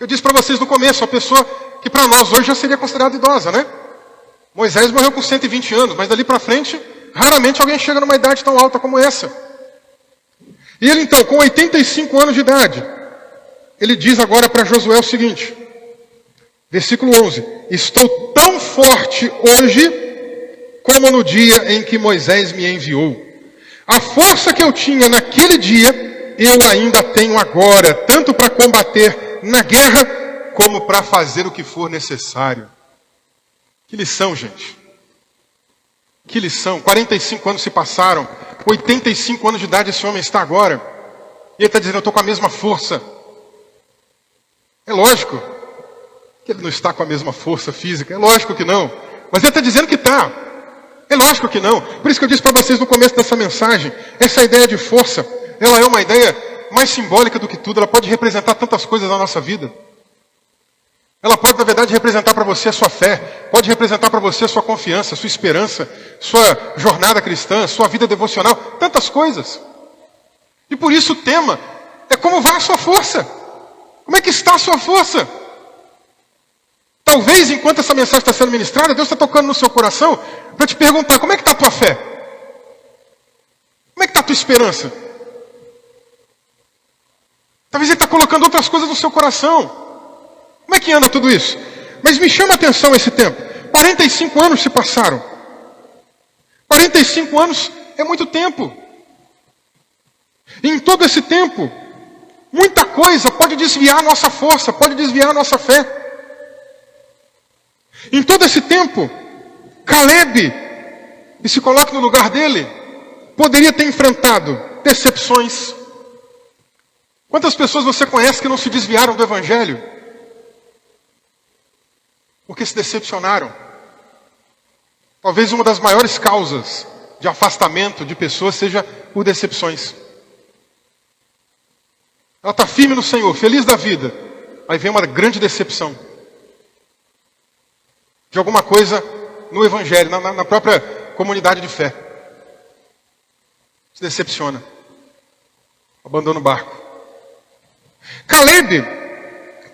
Eu disse para vocês no começo, a pessoa que para nós hoje já seria considerada idosa, né? Moisés morreu com 120 anos, mas dali para frente, raramente alguém chega numa idade tão alta como essa. E ele então, com 85 anos de idade, ele diz agora para Josué o seguinte, versículo 11, estou tão forte hoje como no dia em que Moisés me enviou. A força que eu tinha naquele dia, eu ainda tenho agora, tanto para combater na guerra, como para fazer o que for necessário. Que lição, gente. Que lição. 45 anos se passaram, 85 anos de idade esse homem está agora. E ele está dizendo, eu estou com a mesma força. É lógico que ele não está com a mesma força física, é lógico que não. Mas ele está dizendo que está. É lógico que não. Por isso que eu disse para vocês no começo dessa mensagem, essa ideia de força, ela é uma ideia mais simbólica do que tudo, ela pode representar tantas coisas na nossa vida. Ela pode, na verdade, representar para você a sua fé, pode representar para você a sua confiança, a sua esperança, sua jornada cristã, sua vida devocional, tantas coisas. E por isso o tema é como vai a sua força. Como é que está a sua força? Talvez, enquanto essa mensagem está sendo ministrada, Deus está tocando no seu coração para te perguntar, como é que está a tua fé? Como é que está a tua esperança? Talvez Ele está colocando outras coisas no seu coração. Como é que anda tudo isso? Mas me chama a atenção esse tempo. 45 anos se passaram. 45 anos é muito tempo. E em todo esse tempo, muita coisa pode desviar a nossa força, pode desviar a nossa fé. Em todo esse tempo, Caleb, e se coloque no lugar dele, poderia ter enfrentado decepções. Quantas pessoas você conhece que não se desviaram do Evangelho? Porque se decepcionaram. Talvez uma das maiores causas de afastamento de pessoas seja por decepções. Ela está firme no Senhor, feliz da vida. Aí vem uma grande decepção. De alguma coisa no Evangelho, na própria comunidade de fé. Se decepciona. Abandona o barco. Caleb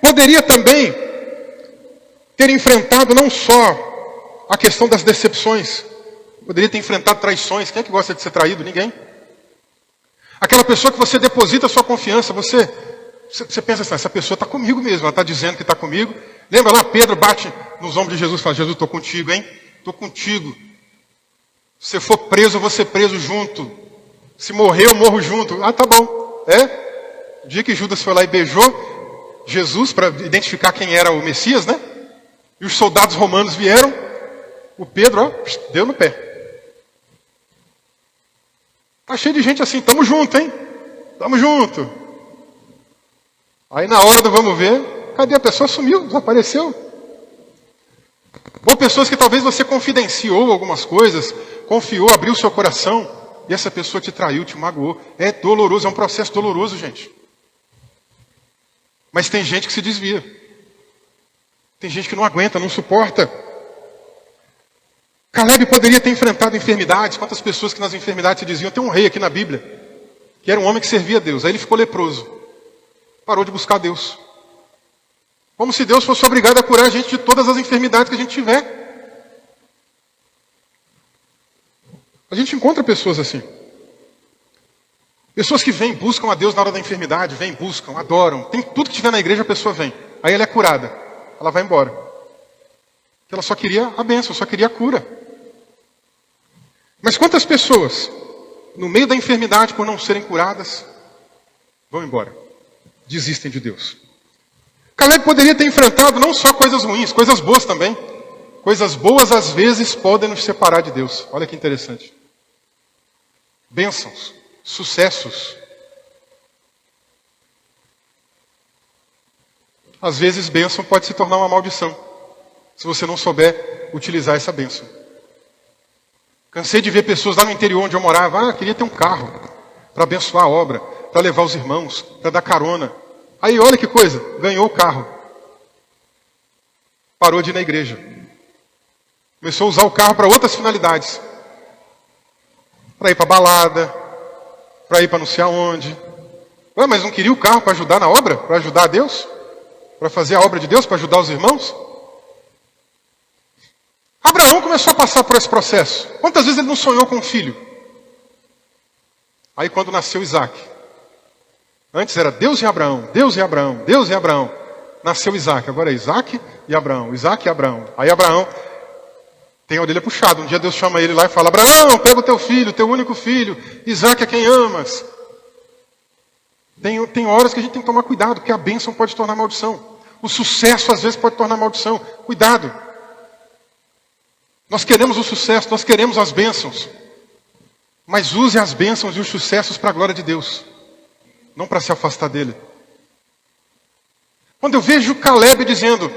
poderia também ter enfrentado não só a questão das decepções, poderia ter enfrentado traições. Quem é que gosta de ser traído? Ninguém. Aquela pessoa que você deposita a sua confiança, você pensa assim, essa pessoa está comigo mesmo, ela está dizendo que está comigo. Lembra lá, Pedro bate nos ombros de Jesus e fala, Jesus, estou contigo, hein? Estou contigo. Se você for preso, eu vou ser preso junto. Se morrer, eu morro junto. Ah, tá bom. O dia que Judas foi lá e beijou Jesus para identificar quem era o Messias, né? E os soldados romanos vieram, o Pedro, ó, deu no pé. Tá cheio de gente assim, tamo junto, hein? Tamo junto. Aí na hora do vamos ver, cadê a pessoa? Sumiu, desapareceu. Ou pessoas que talvez você confidenciou algumas coisas, confiou, abriu seu coração, e essa pessoa te traiu, te magoou. É doloroso, é um processo doloroso, gente. Mas tem gente que se desvia. Tem gente que não aguenta, não suporta. Caleb poderia ter enfrentado enfermidades. Quantas pessoas que nas enfermidades se diziam, tem um rei aqui na Bíblia, que era um homem que servia a Deus. Aí ele ficou leproso. Parou de buscar Deus. Como se Deus fosse obrigado a curar a gente de todas as enfermidades que a gente tiver. A gente encontra pessoas assim. Pessoas que vêm, buscam a Deus na hora da enfermidade, vêm, buscam, adoram. Tem tudo que tiver na igreja, a pessoa vem. Aí ela é curada. Ela vai embora. Porque ela só queria a bênção, só queria a cura. Mas quantas pessoas, no meio da enfermidade, por não serem curadas, vão embora? Desistem de Deus. Caleb poderia ter enfrentado não só coisas ruins, coisas boas também. Coisas boas, às vezes, podem nos separar de Deus. Olha que interessante. Bênçãos, sucessos. Às vezes, bênção pode se tornar uma maldição, se você não souber utilizar essa bênção. Cansei de ver pessoas lá no interior onde eu morava, queria ter um carro para abençoar a obra, para levar os irmãos, para dar carona. Aí olha que coisa, ganhou o carro. Parou de ir na igreja. Começou a usar o carro para outras finalidades. Para ir para balada, para ir para não sei aonde. Ué, mas não queria o carro para ajudar na obra? Para ajudar a Deus? Para fazer a obra de Deus? Para ajudar os irmãos? Abraão começou a passar por esse processo. Quantas vezes ele não sonhou com um filho? Aí quando nasceu Isaac. Antes era Deus e Abraão, Deus e Abraão, Deus e Abraão. Nasceu Isaac, agora é Isaac e Abraão, Isaac e Abraão. Aí Abraão tem a orelha puxada. Um dia Deus chama ele lá e fala: Abraão, pega o teu filho, teu único filho, Isaac é quem amas. Tem horas que a gente tem que tomar cuidado, porque a bênção pode tornar maldição. O sucesso às vezes pode tornar maldição. Cuidado. Nós queremos o sucesso, nós queremos as bênçãos. Mas use as bênçãos e os sucessos para a glória de Deus. Não para se afastar dele. Quando eu vejo Caleb dizendo: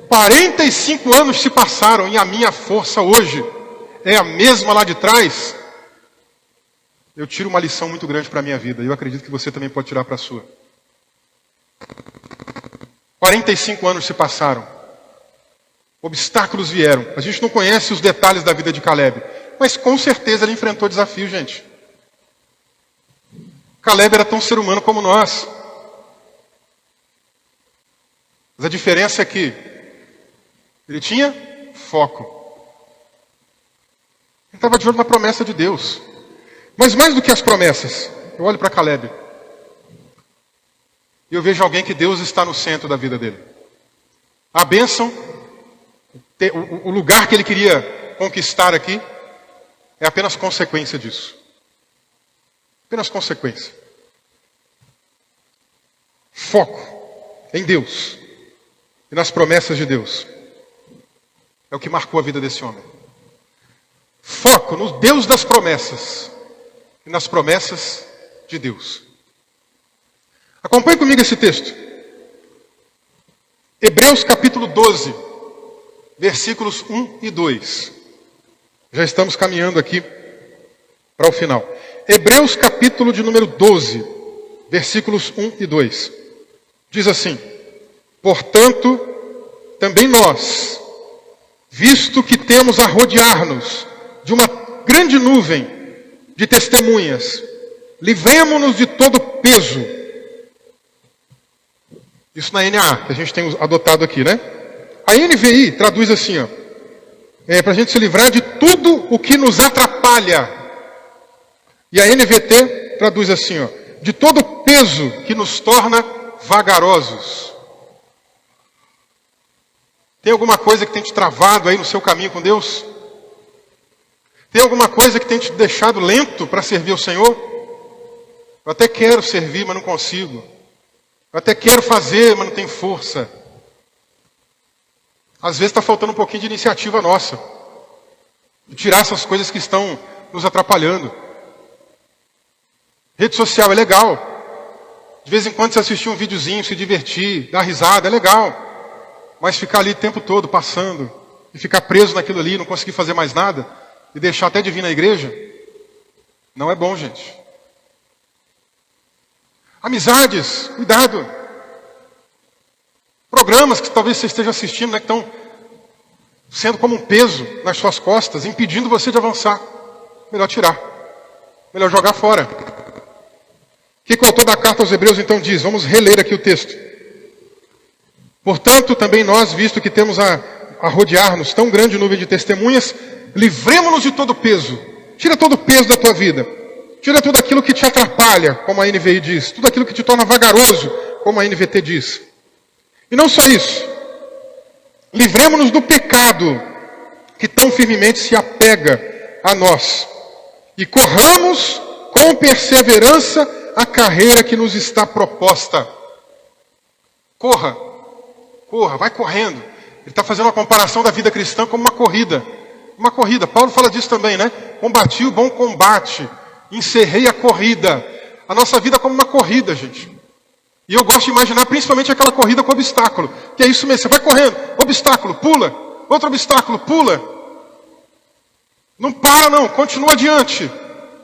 45 anos se passaram e a minha força hoje é a mesma lá de trás, eu tiro uma lição muito grande para a minha vida. E eu acredito que você também pode tirar para a sua. 45 anos se passaram. Obstáculos vieram. A gente não conhece os detalhes da vida de Caleb, mas com certeza ele enfrentou desafio, gente. Caleb era tão ser humano como nós. Mas a diferença é que ele tinha foco. Ele estava de olho na promessa de Deus. Mas mais do que as promessas, eu olho para Caleb e eu vejo alguém que Deus está no centro da vida dele. A bênção, o lugar que ele queria conquistar aqui, é apenas consequência disso. Apenas consequência. Foco em Deus e nas promessas de Deus. É o que marcou a vida desse homem. Foco no Deus das promessas e nas promessas de Deus. Acompanhe comigo esse texto. Hebreus capítulo 12, versículos 1 e 2. Já estamos caminhando aqui para o final. Hebreus capítulo de número 12, versículos 1 e 2. Diz assim: portanto, também nós, visto que temos a rodear-nos de uma grande nuvem de testemunhas, livremo-nos de todo peso. Isso na NA, que a gente tem adotado aqui, né? A NVI traduz assim, para a gente se livrar de tudo o que nos atrapalha. E a NVT traduz assim, de todo peso que nos torna vagarosos. Tem alguma coisa que tem te travado aí no seu caminho com Deus? Tem alguma coisa que tem te deixado lento para servir ao Senhor? Eu até quero servir, mas não consigo. Eu até quero fazer, mas não tenho força. Às vezes está faltando um pouquinho de iniciativa nossa. De tirar essas coisas que estão nos atrapalhando. Rede social é legal. De vez em quando você assistir um videozinho, se divertir, dar risada, é legal. Mas ficar ali o tempo todo passando e ficar preso naquilo ali, não conseguir fazer mais nada, e deixar até de vir na igreja, não é bom, gente. Amizades, cuidado. Programas que talvez você esteja assistindo, que estão sendo como um peso nas suas costas, impedindo você de avançar. Melhor tirar. Melhor jogar fora. O que o autor da carta aos Hebreus então diz? Vamos reler aqui o texto. Portanto, também nós, visto que temos a rodear-nos tão grande nuvem de testemunhas, livremo-nos de todo peso. Tira todo o peso da tua vida. Tira tudo aquilo que te atrapalha, como a NVI diz. Tudo aquilo que te torna vagaroso, como a NVT diz. E não só isso. Livremo-nos do pecado que tão firmemente se apega a nós. E corramos com perseverança a carreira que nos está proposta. Corra. Corra, vai correndo. Ele está fazendo uma comparação da vida cristã como uma corrida. Uma corrida. Paulo fala disso também, né? Combati o bom combate. Encerrei a corrida. A nossa vida é como uma corrida, gente. E eu gosto de imaginar principalmente aquela corrida com obstáculo. Que é isso mesmo, você vai correndo, obstáculo, pula. outro obstáculo, pula. Não para não, continua adiante.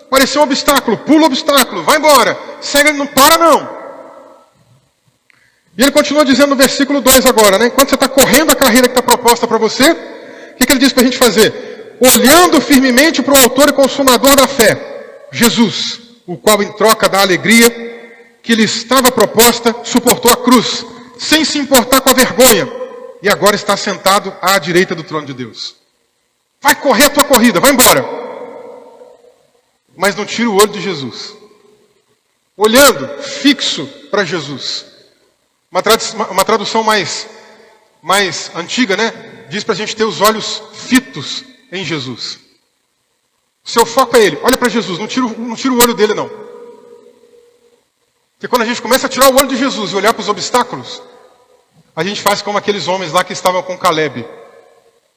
Apareceu um obstáculo, pula o obstáculo, vai embora. Segue, não para não. E ele continua dizendo no versículo 2 agora, né? Enquanto você está correndo a carreira que está proposta para você, o que ele diz para a gente fazer? Olhando firmemente para o autor e consumador da fé, Jesus, o qual em troca da alegria que lhe estava proposta, suportou a cruz, sem se importar com a vergonha, e agora está sentado à direita do trono de Deus. Vai correr a tua corrida, vai embora. Mas não tira o olho de Jesus. Olhando fixo para Jesus. Uma tradução mais antiga, né? Diz para a gente ter os olhos fitos em Jesus. O seu foco é Ele. Olha para Jesus, não tira o olho dele não. Porque quando a gente começa a tirar o olho de Jesus e olhar para os obstáculos, a gente faz como aqueles homens lá que estavam com Caleb,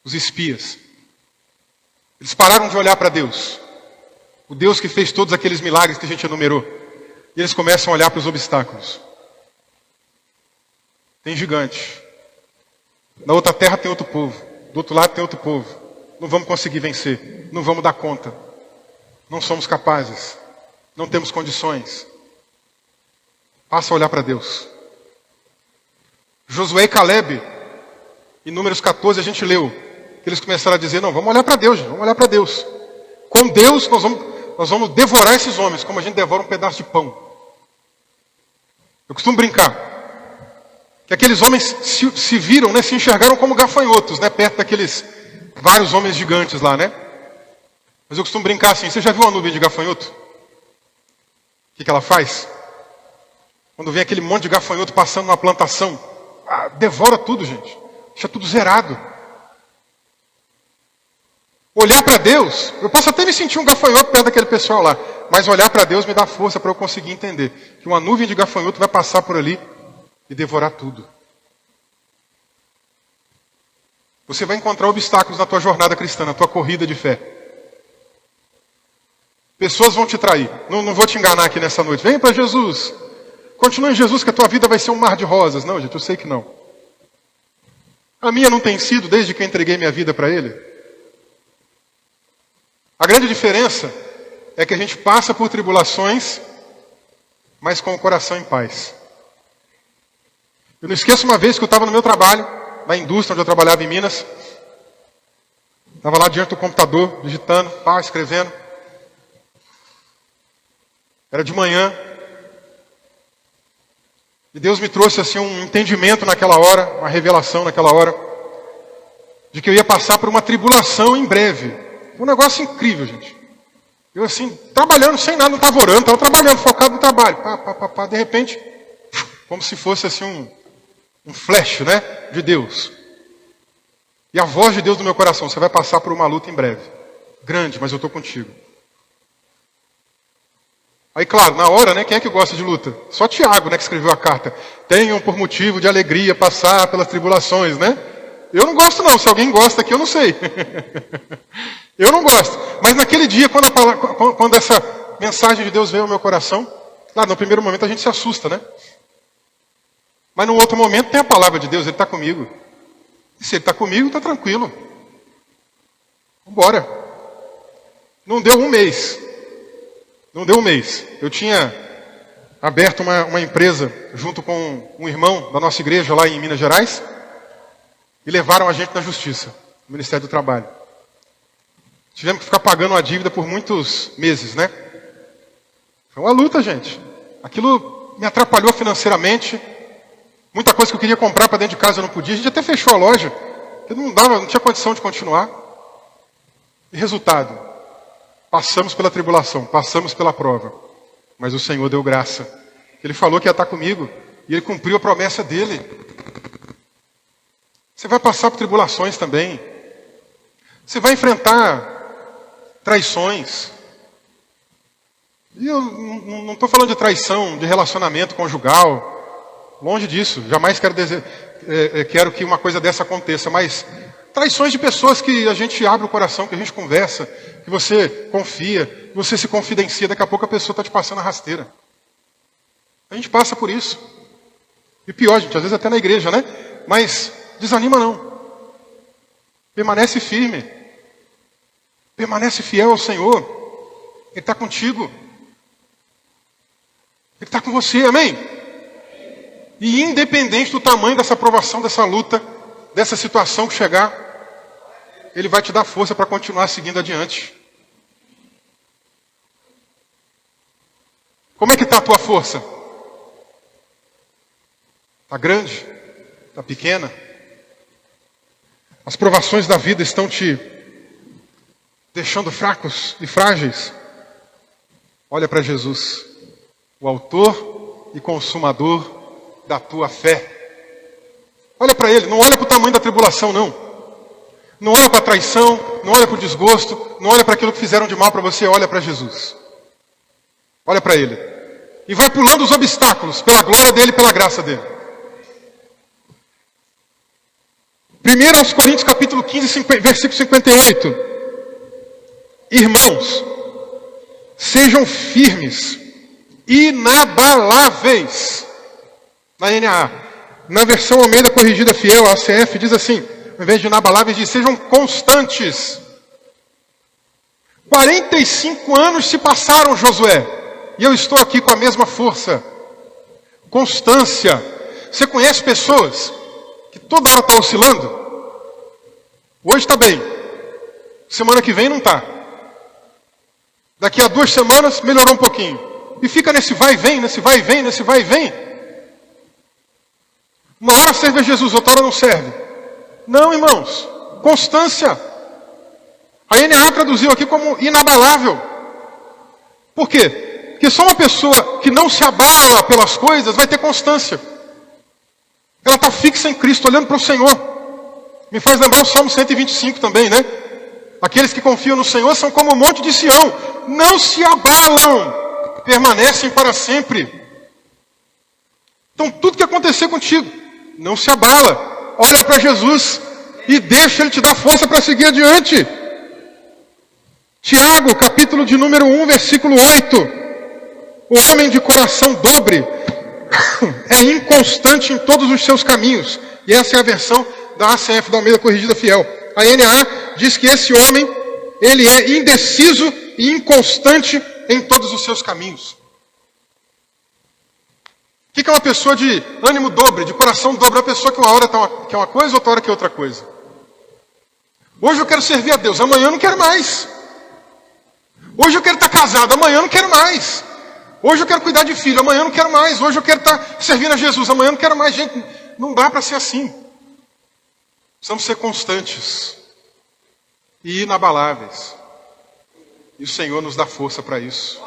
os espias. Eles pararam de olhar para Deus. O Deus que fez todos aqueles milagres que a gente enumerou. E eles começam a olhar para os obstáculos. Tem gigante. Na outra terra tem outro povo. Do outro lado tem outro povo. Não vamos conseguir vencer. Não vamos dar conta. Não somos capazes. Não temos condições. Passa a olhar para Deus. Josué e Caleb, em Números 14 a gente leu. Eles começaram a dizer, não, vamos olhar para Deus, vamos olhar para Deus. Com Deus nós vamos devorar esses homens, como a gente devora um pedaço de pão. Eu costumo brincar. Que aqueles homens se viram, né, se enxergaram como gafanhotos, né, perto daqueles vários homens gigantes lá, né? Mas eu costumo brincar assim, você já viu uma nuvem de gafanhoto? O que ela faz? Quando vem aquele monte de gafanhoto passando numa plantação, devora tudo, gente. Deixa tudo zerado. Olhar para Deus, eu posso até me sentir um gafanhoto perto daquele pessoal lá, mas olhar para Deus me dá força para eu conseguir entender que uma nuvem de gafanhoto vai passar por ali e devorar tudo. Você vai encontrar obstáculos na tua jornada cristã, na tua corrida de fé. Pessoas vão te trair. Não vou te enganar aqui nessa noite. Vem para Jesus. Continua em Jesus que a tua vida vai ser um mar de rosas. Não, gente, eu sei que não. A minha não tem sido desde que eu entreguei minha vida para Ele. A grande diferença é que a gente passa por tribulações, mas com o coração em paz. Eu não esqueço uma vez que eu estava no meu trabalho, na indústria onde eu trabalhava em Minas. Estava lá diante do computador, digitando, escrevendo. Era de manhã. E Deus me trouxe assim um entendimento naquela hora, uma revelação naquela hora, de que eu ia passar por uma tribulação em breve. Um negócio incrível, gente. Eu assim, trabalhando sem nada, não estava orando, estava trabalhando, focado no trabalho. De repente, como se fosse assim um flash, né, de Deus. E a voz de Deus no meu coração, você vai passar por uma luta em breve. Grande, mas eu estou contigo. Aí, claro, na hora, né, quem é que gosta de luta? Só Tiago, né, que escreveu a carta. Tenham por motivo de alegria passar pelas tribulações, né? Eu não gosto não, se alguém gosta aqui eu não sei. Eu não gosto. Mas naquele dia, quando essa mensagem de Deus veio ao meu coração, claro, no primeiro momento a gente se assusta, né? Mas no outro momento tem a palavra de Deus, Ele está comigo. E se Ele está comigo, está tranquilo. Vambora. Não deu um mês. Eu tinha aberto uma empresa junto com um irmão da nossa igreja lá em Minas Gerais e levaram a gente na justiça, no Ministério do Trabalho. Tivemos que ficar pagando uma dívida por muitos meses, né? Foi uma luta, gente. Aquilo me atrapalhou financeiramente. Muita coisa que eu queria comprar para dentro de casa eu não podia. A gente até fechou a loja, porque não tinha condição de continuar. E resultado, passamos pela tribulação, passamos pela prova. Mas o Senhor deu graça. Ele falou que ia estar comigo e Ele cumpriu a promessa dEle. Você vai passar por tribulações também. Você vai enfrentar traições. E eu não estou falando de traição, de relacionamento conjugal. Longe disso. Jamais quero que uma coisa dessa aconteça. Mas traições de pessoas que a gente abre o coração, que a gente conversa, que você confia, que você se confidencia. Daqui a pouco a pessoa está te passando a rasteira. A gente passa por isso. E pior, gente, às vezes até na igreja, né? Mas desanima não. Permanece firme. Permanece fiel ao Senhor. Ele está contigo. Ele está com você, amém? E independente do tamanho dessa provação, dessa luta, dessa situação que chegar, Ele vai te dar força para continuar seguindo adiante. Como é que está a tua força? Está grande? Está pequena? As provações da vida estão te deixando fracos e frágeis? Olha para Jesus, o autor e consumador da tua fé. Olha para Ele, não olha para o tamanho da tribulação, não. Não olha para a traição, não olha para o desgosto, não olha para aquilo que fizeram de mal para você, olha para Jesus. Olha para Ele. E vai pulando os obstáculos, pela glória dEle e pela graça dEle. 1 aos Coríntios capítulo 15, versículo 58. Irmãos, sejam firmes, inabaláveis. Na NAA. Na versão Almeida Corrigida Fiel, a ACF, diz assim, ao invés de inabaláveis, diz, sejam constantes. 45 anos se passaram, Josué, e eu estou aqui com a mesma força. Constância. Você conhece pessoas que toda hora está oscilando? Hoje está bem. Semana que vem não está. Daqui a 2 semanas melhorou um pouquinho. E fica nesse vai e vem, nesse vai e vem, nesse vai e vem. Uma hora serve a Jesus, outra hora não serve. Não, irmãos. Constância. A NA traduziu aqui como inabalável. Por quê? Porque só uma pessoa que não se abala pelas coisas vai ter constância. Ela está fixa em Cristo, olhando para o Senhor. Me faz lembrar o Salmo 125 também, né? Aqueles que confiam no Senhor são como o monte de Sião. Não se abalam. Permanecem para sempre. Então tudo que acontecer contigo, não se abala. Olha para Jesus e deixa Ele te dar força para seguir adiante. Tiago, capítulo de número 1, versículo 8. O homem de coração dobre é inconstante em todos os seus caminhos. E essa é a versão da ACF, da Almeida Corrigida Fiel. A NA diz que esse homem, ele é indeciso e inconstante em todos os seus caminhos. O que é uma pessoa de ânimo dobre, de coração dobre? É uma pessoa que uma hora quer uma coisa, outra hora quer outra coisa. Hoje eu quero servir a Deus, amanhã eu não quero mais. Hoje eu quero estar casado, amanhã eu não quero mais. Hoje eu quero cuidar de filho, amanhã eu não quero mais. Hoje eu quero estar servindo a Jesus, amanhã eu não quero mais. Gente, não dá para ser assim. Precisamos ser constantes e inabaláveis. E o Senhor nos dá força para isso.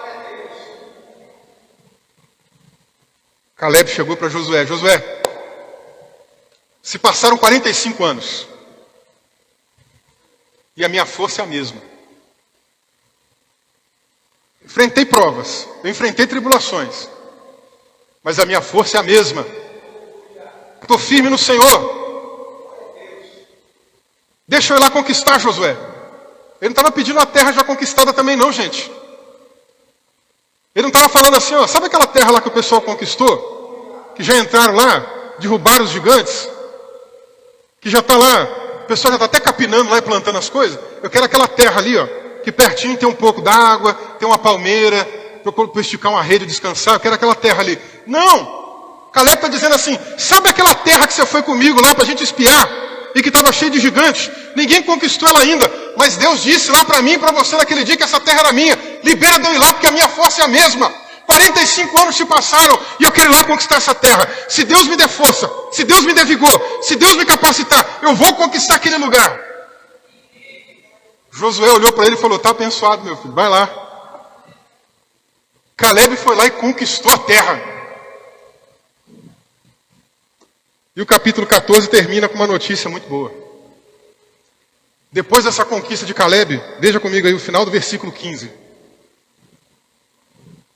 Caleb chegou para Josué. Josué, se passaram 45 anos. E a minha força é a mesma. Enfrentei provas, eu enfrentei tribulações. Mas a minha força é a mesma. Estou firme no Senhor. Deixa eu ir lá conquistar, Josué. Ele não estava pedindo a terra já conquistada também não, gente. Ele não estava falando assim, ó, sabe aquela terra lá que o pessoal conquistou? Que já entraram lá, derrubaram os gigantes? Que já está lá, o pessoal já está até capinando lá e plantando as coisas? Eu quero aquela terra ali, ó, que pertinho tem um pouco d'água, tem uma palmeira, para eu esticar uma rede e descansar, eu quero aquela terra ali. Não! Caleb está dizendo assim, sabe aquela terra que você foi comigo lá para a gente espiar? E que estava cheio de gigantes, ninguém conquistou ela ainda, mas Deus disse lá para mim e para você naquele dia que essa terra era minha, libera de eu ir lá porque a minha força é a mesma. 45 anos se passaram e eu quero ir lá conquistar essa terra. Se Deus me der força, se Deus me der vigor, se Deus me capacitar, eu vou conquistar aquele lugar. Josué olhou para ele e falou, está abençoado meu filho, vai lá. Caleb foi lá e conquistou a terra. E o capítulo 14 termina com uma notícia muito boa. Depois dessa conquista de Caleb, veja comigo aí o final do versículo 15.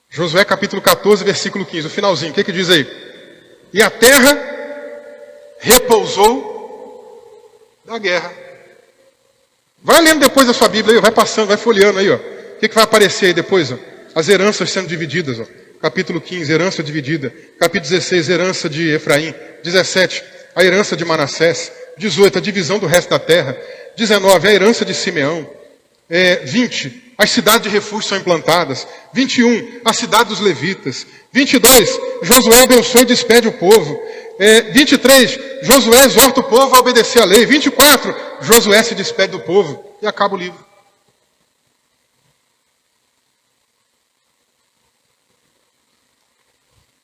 Josué capítulo 14, versículo 15, o finalzinho, o que diz aí? E a terra repousou da guerra. Vai lendo depois a sua Bíblia aí, vai passando, vai folheando aí, ó. O que vai aparecer aí depois, ó? As heranças sendo divididas, ó. Capítulo 15, herança dividida. Capítulo 16, herança de Efraim. 17, a herança de Manassés. 18, a divisão do resto da terra. 19, a herança de Simeão. 20, as cidades de refúgio são implantadas. 21, a cidade dos levitas. 22, Josué abençoa e despede o povo. 23, Josué exorta o povo a obedecer à lei. 24, Josué se despede do povo. E acaba o livro.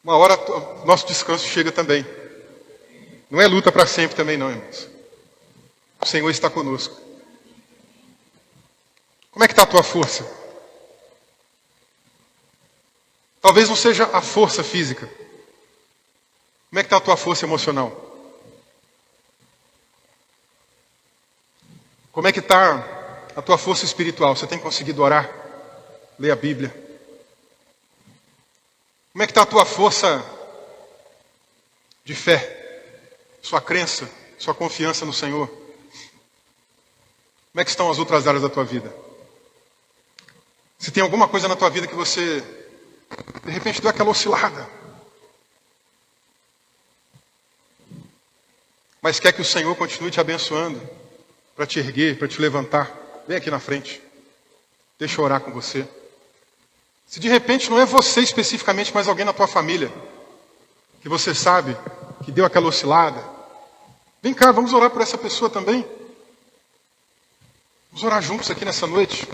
Uma hora nosso descanso chega também. Não é luta para sempre também não, irmãos. O Senhor está conosco. Como é que está a tua força? Talvez não seja a força física. Como é que está a tua força emocional? Como é que está a tua força espiritual? Você tem conseguido orar? Ler a Bíblia? Como é que está a tua força de fé? Sua crença, sua confiança no Senhor? Como é que estão as outras áreas da tua vida? Se tem alguma coisa na tua vida que você, de repente, deu aquela oscilada, mas quer que o Senhor continue te abençoando, para te erguer, para te levantar, vem aqui na frente. Deixa eu orar com você. Se de repente não é você especificamente, mas alguém na tua família, que você sabe que deu aquela oscilada, vem cá, vamos orar por essa pessoa também. Vamos orar juntos aqui nessa noite.